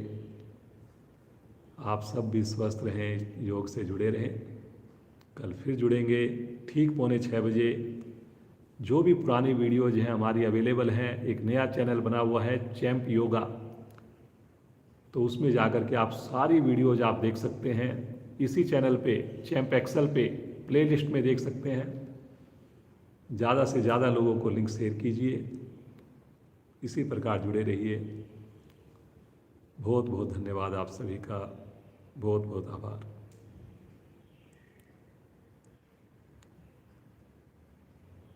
आप सब भी स्वस्थ रहें, योग से जुड़े रहें। कल फिर जुड़ेंगे ठीक 5:45 बजे। जो भी पुरानी वीडियोज हैं हमारी अवेलेबल हैं। एक नया चैनल बना हुआ है चैम्प योगा, तो उसमें जाकर के आप सारी वीडियोज आप देख सकते हैं। इसी चैनल पे चैम्प एक्सेल पे प्लेलिस्ट में देख सकते हैं। ज़्यादा से ज़्यादा लोगों को लिंक शेयर कीजिए। इसी प्रकार जुड़े रहिए। बहुत बहुत धन्यवाद आप सभी का, बहुत बहुत आभार।